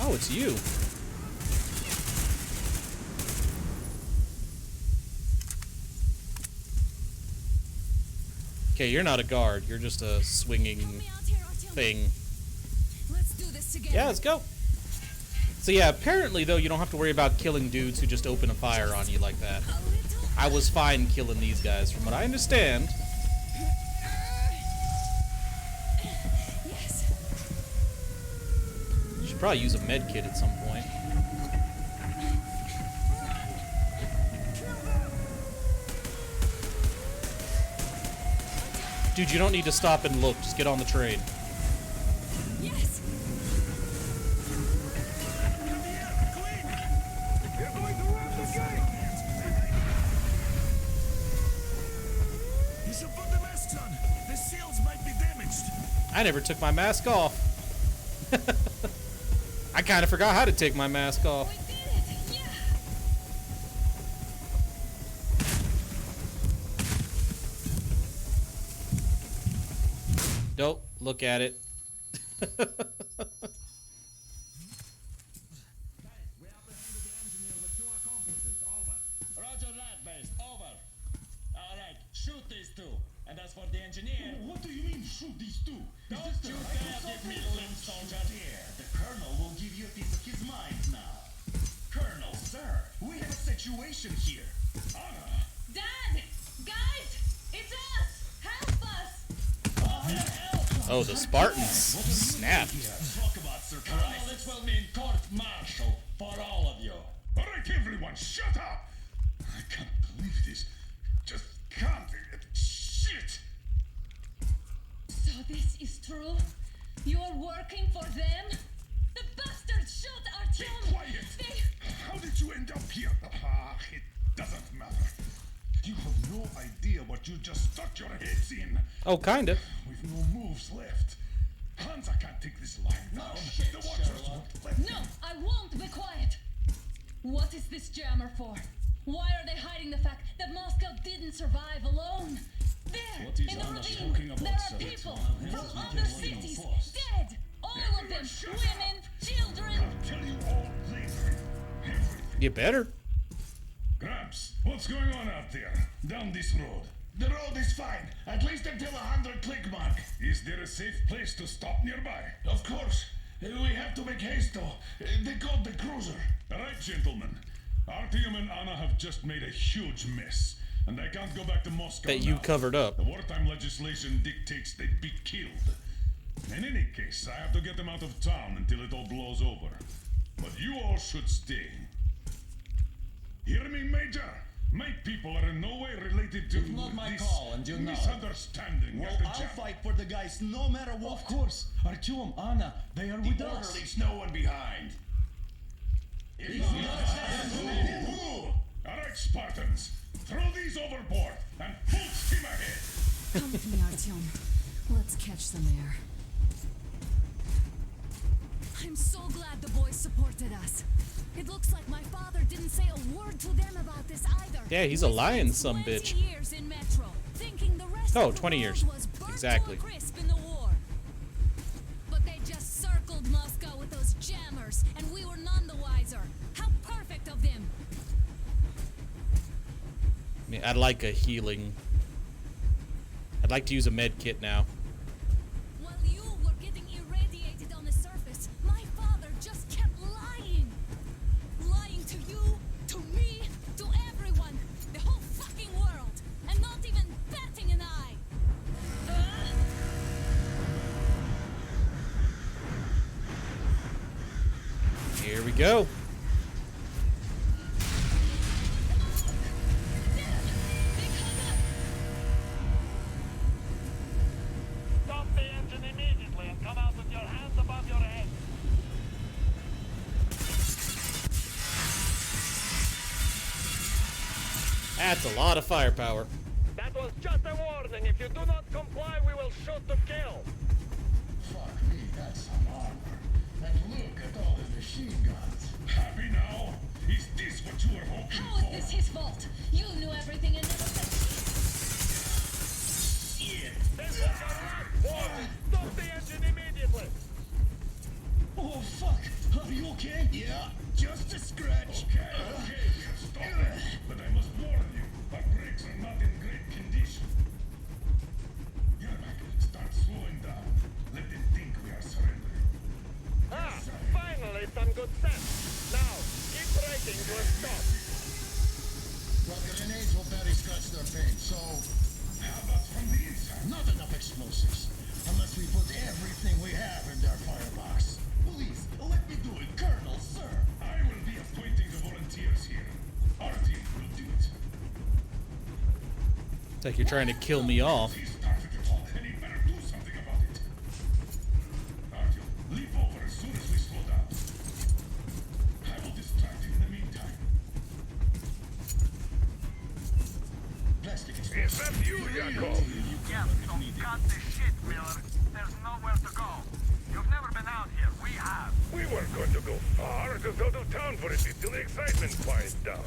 Oh, it's you. Okay, you're not a guard. You're just a swinging Help me out here, Artyom. thing. Let's do this together. Yeah, let's go. So yeah, apparently though, you don't have to worry about killing dudes who just open a fire on you like that. A little. I was fine killing these guys, from what I understand. Yes. Should probably use a med kit at some point. Dude, you don't need to stop and look. Just get on the train. Yes! You're going to ram the gate! You should put the masks on. The shields might be damaged. I never took my mask off. I kind of forgot how to take my mask off. We did it! Yeah! Don't look at it. Roger that, base. Over. Alright, shoot these two. And as for the engineer... What do you mean, shoot these two? Don't you dare give me limb, soldier. Here, the Colonel will give you a piece of his mind now. Colonel, sir, we have a situation here. Anna! Dad! Guys! It's us! Help us! Oh, the Spartans snapped. Talk about Colonel, surprises. this will mean court-martial for all of you. Alright, everyone, shut up! I can't believe this. Just can't. Shit! So this is true? You're working for them? The bastards shot Be Artyom! quiet! They... How did you end up here? It doesn't matter. You have no idea what you just stuck your heads in. Oh, kinda. We've no moves left. Hansa can't take this line now. shit, The Watchers Sherlock. won't let No, I won't be quiet! What is this jammer for? Why are they hiding the fact that Moscow didn't survive alone? There, What is in the Anna ravine, talking about, there are sir? people It's from not other his cities, force. dead! All of them, shut women, children! I'll tell you all later. Everything. You better. Gramps, what's going on out there? Down this road. The road is fine, at least until 100 click mark. Is there a safe place to stop nearby? Of course. We have to make haste though. They called the cruiser. All right, gentlemen. Artyom and Anna have just made a huge mess, and they can't go back to Moscow That you now. covered up. The wartime legislation dictates they be killed. In any case, I have to get them out of town until it all blows over. But you all should stay. Hear me, Major? My people are in no way related to It's not my this call, and you know it. misunderstanding. Well, at the I'll jam. fight for the guys no matter what. Of course, Artyom, Anna, they are with The us. order leaves no one behind. All right, Spartans. Throw these overboard and full steam ahead. Come with me, Artyom. Let's catch the mayor. I'm so glad the boys supported us. It looks like my father didn't say a word to them about this either. Yeah, he's a We lion, spent some 20 bitch. years in Metro, thinking the rest Oh, of the 20 world years. was burnt Exactly. to a crisp in the war. But they just circled Moscow with those jammers, and we were none the wiser. How perfect of them! I mean, I'd like a healing. I'd like to use a med kit now. While you were getting irradiated on the surface, my father just kept lying. Lying to you, to me, to everyone, the whole fucking world, and not even batting an eye. Here we go. Stop the engine immediately and come out with your hands above your head. That's a lot of firepower. That was just a warning. If you do not comply, we will shoot to kill. Fuck me, that's some armor. And look at all the machine guns. Happy now? Is this what you were hoping How is for? this his fault? You knew everything and never said Shit. This is your last warning. Stop the engine immediately. Oh, fuck. Are you okay? Yeah, just a scratch. Okay, we have stopped it. But I must warn you, our brakes are not in great condition. Yermak, start slowing down. Let them think we are surrendering. Ah, finally some good sense. Now, keep braking to a stop. Well, grenades will barely scratch their paint, so How about from the inside? not enough explosives. Unless we put everything we have in their firebox. Please, let me do it, Colonel, sir. I will be appointing the volunteers here. Our team will do it. It's like you're trying to kill me off. He started it all Yakov. Yeah, so cut this shit, Miller. There's nowhere to go. You've never been out here. We have. We weren't going to go far, just out of town for a bit till the excitement quiets down.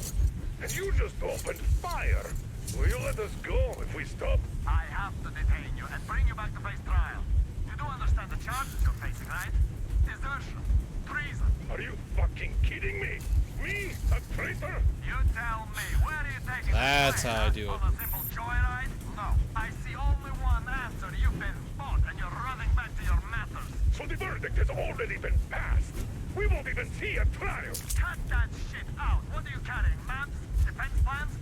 And you just opened fire. Will you let us go if we stop? I have to detain you and bring you back to face trial. You do understand the charges you're facing, right? Desertion. Treason. Are you fucking kidding me? Me? A traitor? You tell me, where are you taking That's this how I do it. On a simple joyride? No. I see only one answer. You've been fought and you're running back to your masters. So the verdict has already been passed. We won't even see a trial. Cut that shit out. What are you carrying, maps? Defense plans?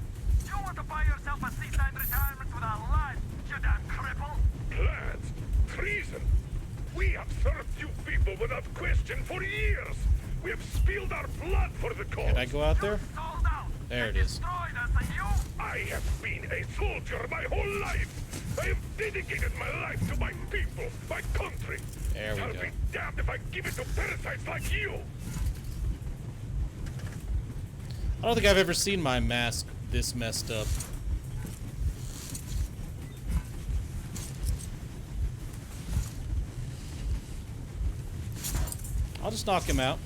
You want to buy yourself a seaside retirement without life, you damn cripple? Plans? Treason? We have served you people without question for years. We have spilled our blood for the cause. Can I go out there? Sold out. There it is. Destroyed us, and you? I have been a soldier my whole life. I have dedicated my life to my people, my country. There we I'll go. be damned if I give it to parasites like you. I don't think I've ever seen my mask this messed up. I'll just knock him out.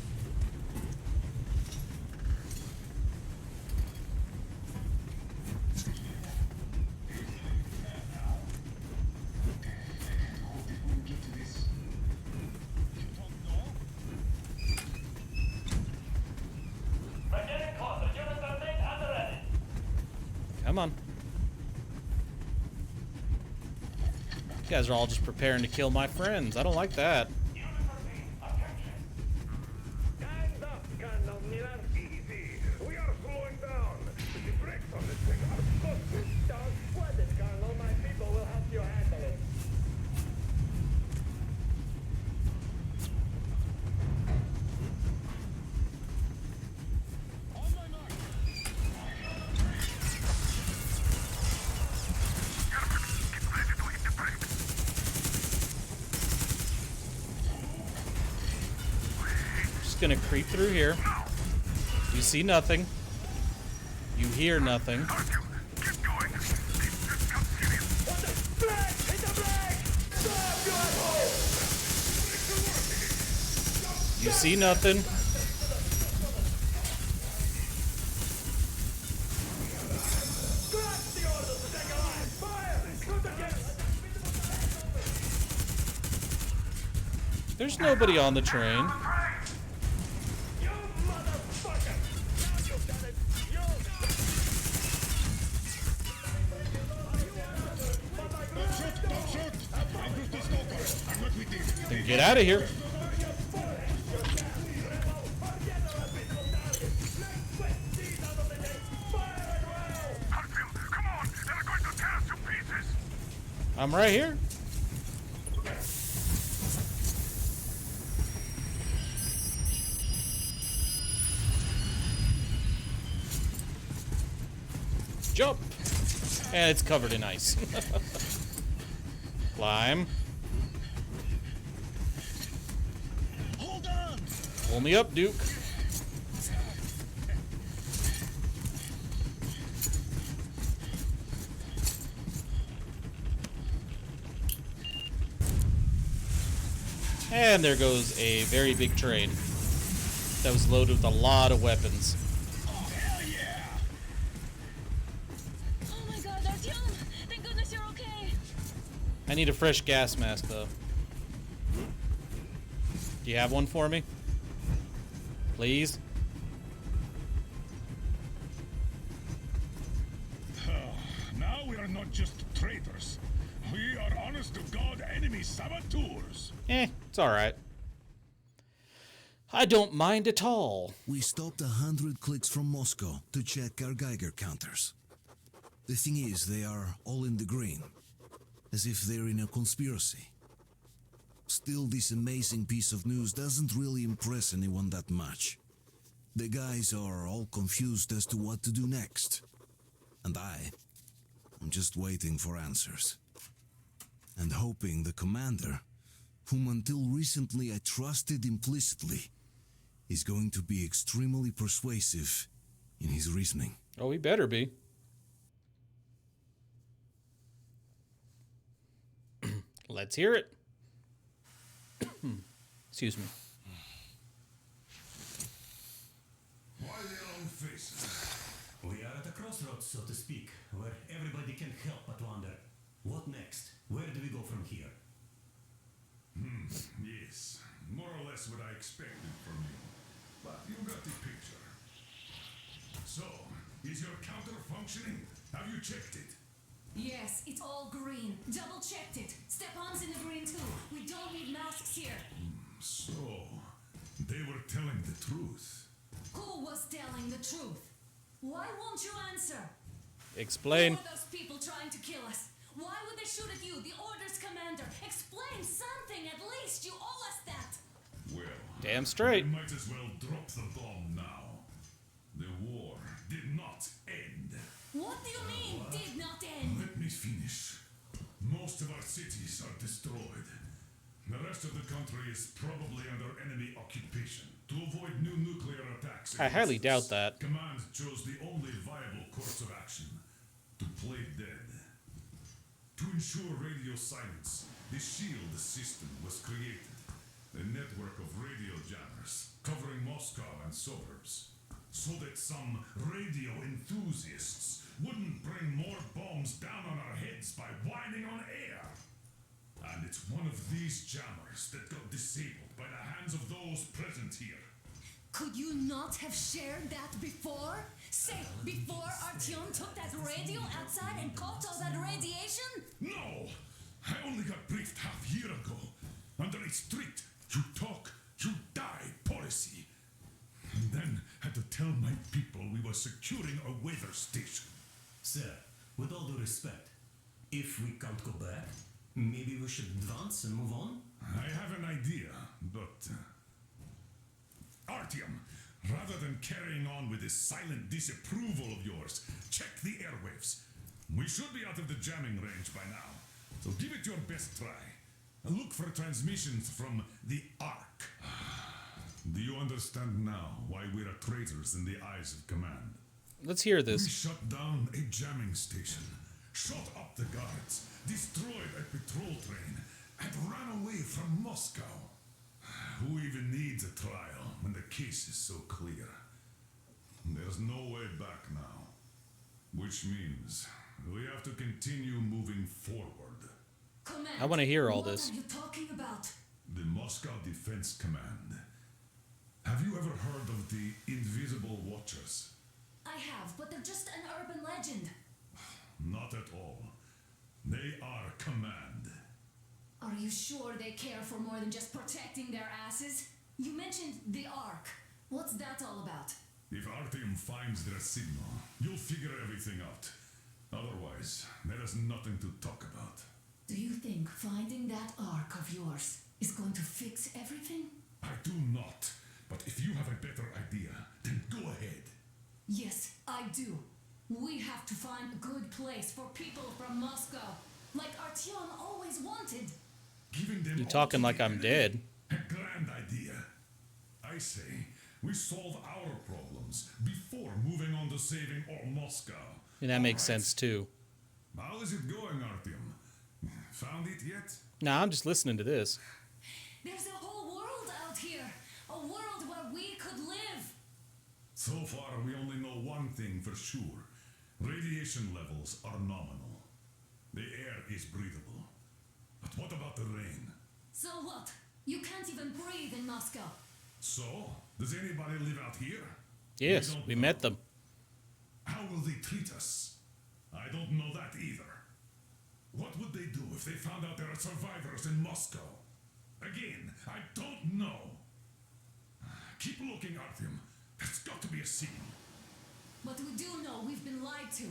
Come on. You guys are all just preparing to kill my friends. I don't like that. Stand up, Colonel Miller. Easy. We are slowing down. The brakes on this thing are busted. Don't sweat it, Colonel. My people will help you handle it. Just gonna creep through here. You see nothing. You hear nothing. You see nothing. There's nobody on the train. Then get out of here. I'm right here. Jump! And it's covered in ice. Climb. Hold on! Pull me up, Duke. And there goes a very big train that was loaded with a lot of weapons. Oh, hell yeah! Oh my god, Artyom! Thank goodness you're okay! I need a fresh gas mask, though. Do you have one for me? Please? Now we are not just traitors. We are honest-to-God enemy saboteurs. It's alright. I don't mind at all. We stopped 100 clicks from Moscow to check our Geiger counters. The thing is, they are all in the green, as if they're in a conspiracy. Still, this amazing piece of news doesn't really impress anyone that much. The guys are all confused as to what to do next. And I'm just waiting for answers. And hoping the commander, whom until recently I trusted implicitly, is going to be extremely persuasive in his reasoning. Oh, he better be. Let's hear it. Excuse me. Why the long faces? We are at a crossroads, so to speak, where everybody can help but wonder, what next? Where do we go from here? Yes, more or less what I expected from you. But you got the picture. So, is your counter functioning? Have you checked it? Yes, it's all green. Double checked it. Stepan's in the green too. We don't need masks here. So, they were telling the truth. Who was telling the truth? Why won't you answer? Explain. Who were those people trying to kill us? Why would they shoot at you, the Order's commander? Explain something at least. You owe us that. Well, damn straight. We might as well drop the bomb now. The war did not end. What do you mean, did not end? Let me finish. Most of our cities are destroyed. The rest of the country is probably under enemy occupation. To avoid new nuclear attacks, I highly doubt that. Command chose the only viable course of action: to play dead. To ensure radio silence, the SHIELD system was created. A network of radio jammers covering Moscow and suburbs, so that some radio enthusiasts wouldn't bring more bombs down on our heads by whining on air. And it's one of these jammers that got disabled by the hands of those present here. Could you not have shared that before? Say, before Artyom took that radio outside and caught all that radiation? No! I only got briefed half year ago. Under a strict, you talk, you die policy. And then had to tell my people we were securing a weather station. Sir, with all due respect, if we can't go back, maybe we should advance and move on? I have an idea, but... Artyom, rather than carrying on with this silent disapproval of yours, check the airwaves. We should be out of the jamming range by now, so give it your best try. And look for transmissions from the Ark. Do you understand now why we're traitors in the eyes of command? Let's hear this. We shut down a jamming station, shot up the guards, destroyed a patrol train, and ran away from Moscow. Who even needs a trial when the case is so clear? There's no way back now. Which means we have to continue moving forward. Command, I want to hear all this. What are you talking about? The Moscow Defense Command. Have you ever heard of the Invisible Watchers? I have, but they're just an urban legend. Not at all. They are command. Are you sure they care for more than just protecting their asses? You mentioned the Ark. What's that all about? If Artyom finds their signal, you'll figure everything out. Otherwise, there is nothing to talk about. Do you think finding that Ark of yours is going to fix everything? I do not. But if you have a better idea, then go ahead. Yes, I do. We have to find a good place for people from Moscow, like Artyom always wanted. Giving them You talking like I'm dead. A grand idea. I say, we solve our problems before moving on to saving all Moscow. And that makes sense too. How is it going, Artyom? Found it yet? Nah, I'm just listening to this. There's a whole world out here. A world where we could live. So far, we only know one thing for sure. Radiation levels are nominal. The air is breathable. But what about the rain? So what? You can't even breathe in Moscow. So, does anybody live out here? Yes, we met them. How will they treat us? I don't know that either. What would they do if they found out there are survivors in Moscow? Again, I don't know. Keep looking, Artyom. There's got to be a signal. But we do know we've been lied to.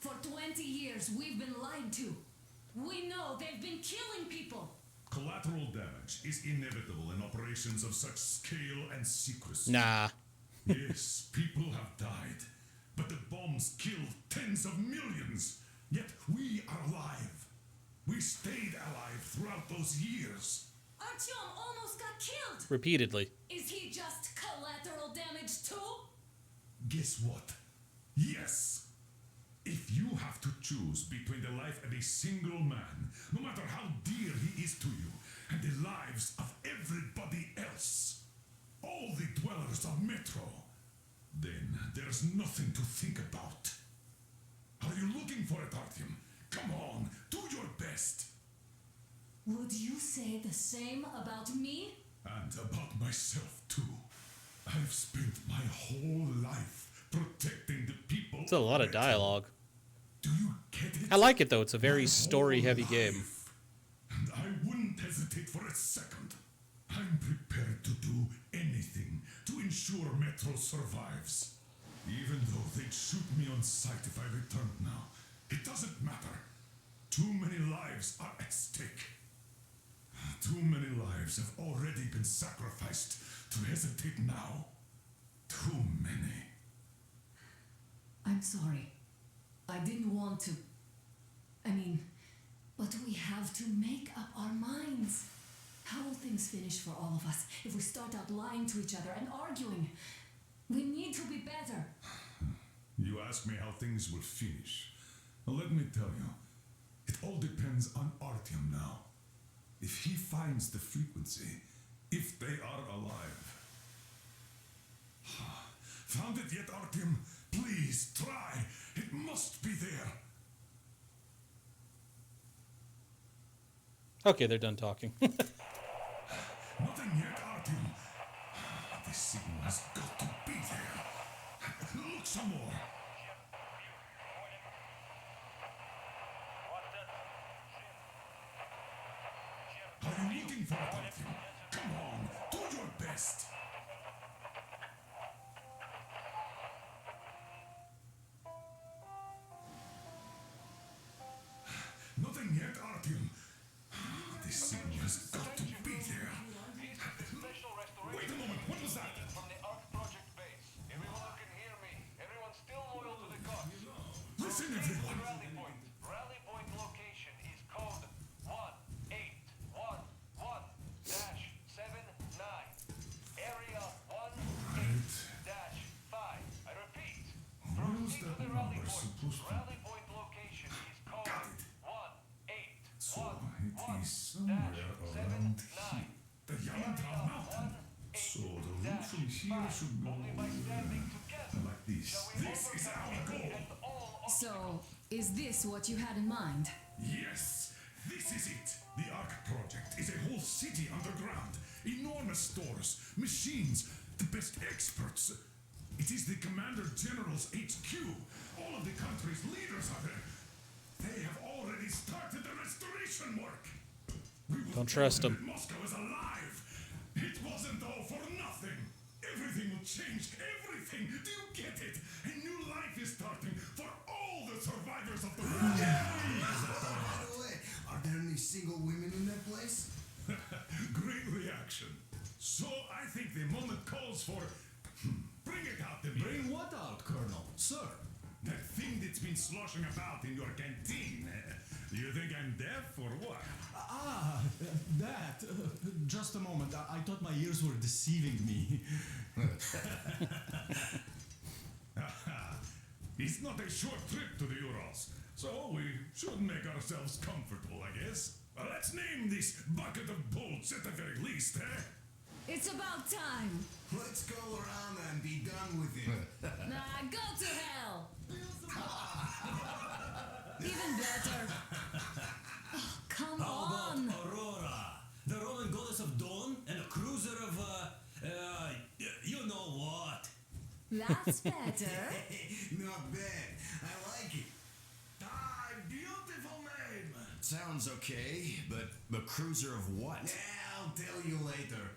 For 20 years, we've been lied to. We know they've been killing people. Collateral damage is inevitable in operations of such scale and secrecy. Nah. Yes, people have died. But the bombs killed tens of millions. Yet we are alive. We stayed alive throughout those years. Artyom almost got killed. Repeatedly. Is he just collateral damage too? Guess what? Yes. If you have to choose between the life of a single man, no matter how dear he is to you, and the lives of everybody else, all the dwellers of Metro, then there's nothing to think about. Are you looking for it, Artyom? Come on, do your best. Would you say the same about me? And about myself, too. I've spent my whole life protecting the people. It's a lot of Metro. dialogue. Do you get it? I like it though. It's a very My story-heavy whole game. life. And I wouldn't hesitate for a second. I'm prepared to do anything to ensure Metro survives. Even though they'd shoot me on sight if I returned now. It doesn't matter. Too many lives are at stake. Too many lives have already been sacrificed to hesitate now. Too many. I'm sorry. I didn't want to. But we have to make up our minds. How will things finish for all of us if we start out lying to each other and arguing? We need to be better. You ask me how things will finish. Well, let me tell you. It all depends on Artyom now. If he finds the frequency, if they are alive. Found it yet, Artyom? Please, try. It must be there. Okay, they're done talking. Nothing yet, Artyom. The signal has got to be there. Look some more. Are you looking for it, Artyom? Come on, do your best. Nothing yet, Artyom. The signal has got to be there. Wait a moment, what was that? From the Arc Project base. Everyone who can hear me. Everyone's still loyal to the cause. Listen, everyone. Rally point. Rally point location is code 1811-79. Area 18-5. I repeat. Where's Proceed to that the rally number point. supposed to? Rally point location is code Got it. 1811-79. So it is somewhere around here. The Yamantau Mountain. So the route from here should go like this. This is our goal. So, is this what you had in mind? Yes, this is it. The Arc Project is a whole city underground. Enormous stores, machines, the best experts. It is the Commander General's HQ. All of the country's leaders are there. They have already started the restoration work. Don't trust them. Moscow is alive. It wasn't all for nothing. Everything will change. Everything. Do you get it? A new life is starting for all the survivors of the war. By the way, are there any single women in that place? Great reaction. So I think the moment calls for... Bring it out to me. Bring what out, Colonel? Sir? That thing that's been sloshing about in your canteen. You think I'm deaf or what? That. Just a moment. I thought my ears were deceiving me. It's not a short trip to the Urals, so we should make ourselves comfortable, I guess. Let's name this bucket of bolts at the very least, eh? It's about time. Let's go around and be done with it. Nah, go to hell. Even better. Oh, come on. Aurora, the Roman goddess of dawn, and a cruiser of, you know what? That's better. Not bad. I like it. Ah, beautiful name. Sounds okay, but the cruiser of what? Yeah, I'll tell you later.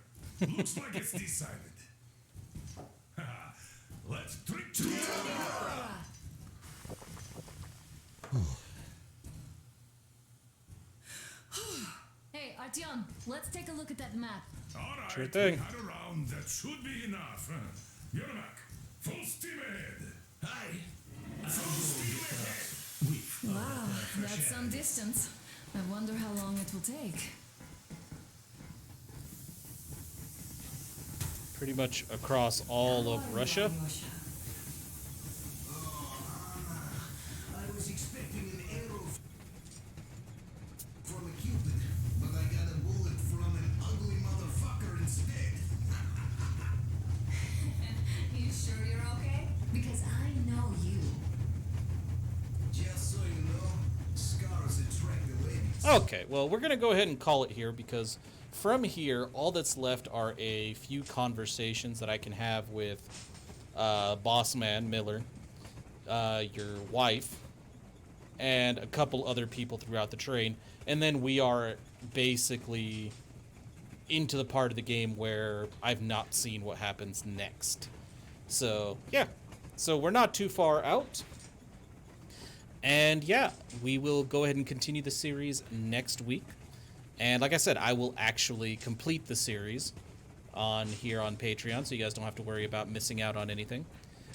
Looks like it's decided. Let's trick to Hey, Artyom, let's take a look at that map. All right, Sure thing. Had a round that should be enough. Yermak, full steam ahead. Hi. Full steam ahead. Wow, that's some distance. I wonder how long it will take. Pretty much across all of Russia. Oh, Anna, I Okay, well, we're going to go ahead and call it here because from here, all that's left are a few conversations that I can have with Boss Man Miller, your wife, and a couple other people throughout the train. And then we are basically into the part of the game where I've not seen what happens next. So, yeah. So we're not too far out. And yeah, we will go ahead and continue the series next week. And like I said, I will actually complete the series here on Patreon, so you guys don't have to worry about missing out on anything.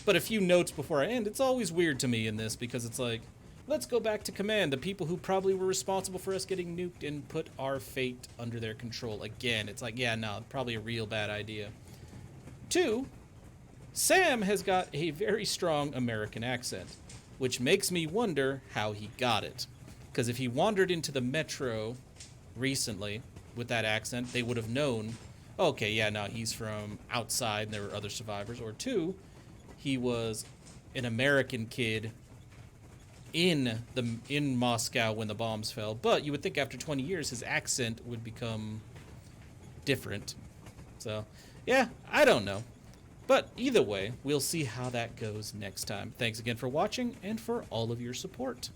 But a few notes before I end. It's always weird to me in this because it's like, let's go back to Command, the people who probably were responsible for us getting nuked, and put our fate under their control again. It's like, yeah, no, probably a real bad idea. 2, Sam has got a very strong American accent, which makes me wonder how he got it. Because if he wandered into the metro recently with that accent, they would have known, okay, yeah, no, he's from outside and there were other survivors. Or 2, he was an American kid in Moscow when the bombs fell. But you would think after 20 years his accent would become different. So, yeah, I don't know. But either way, we'll see how that goes next time. Thanks again for watching and for all of your support.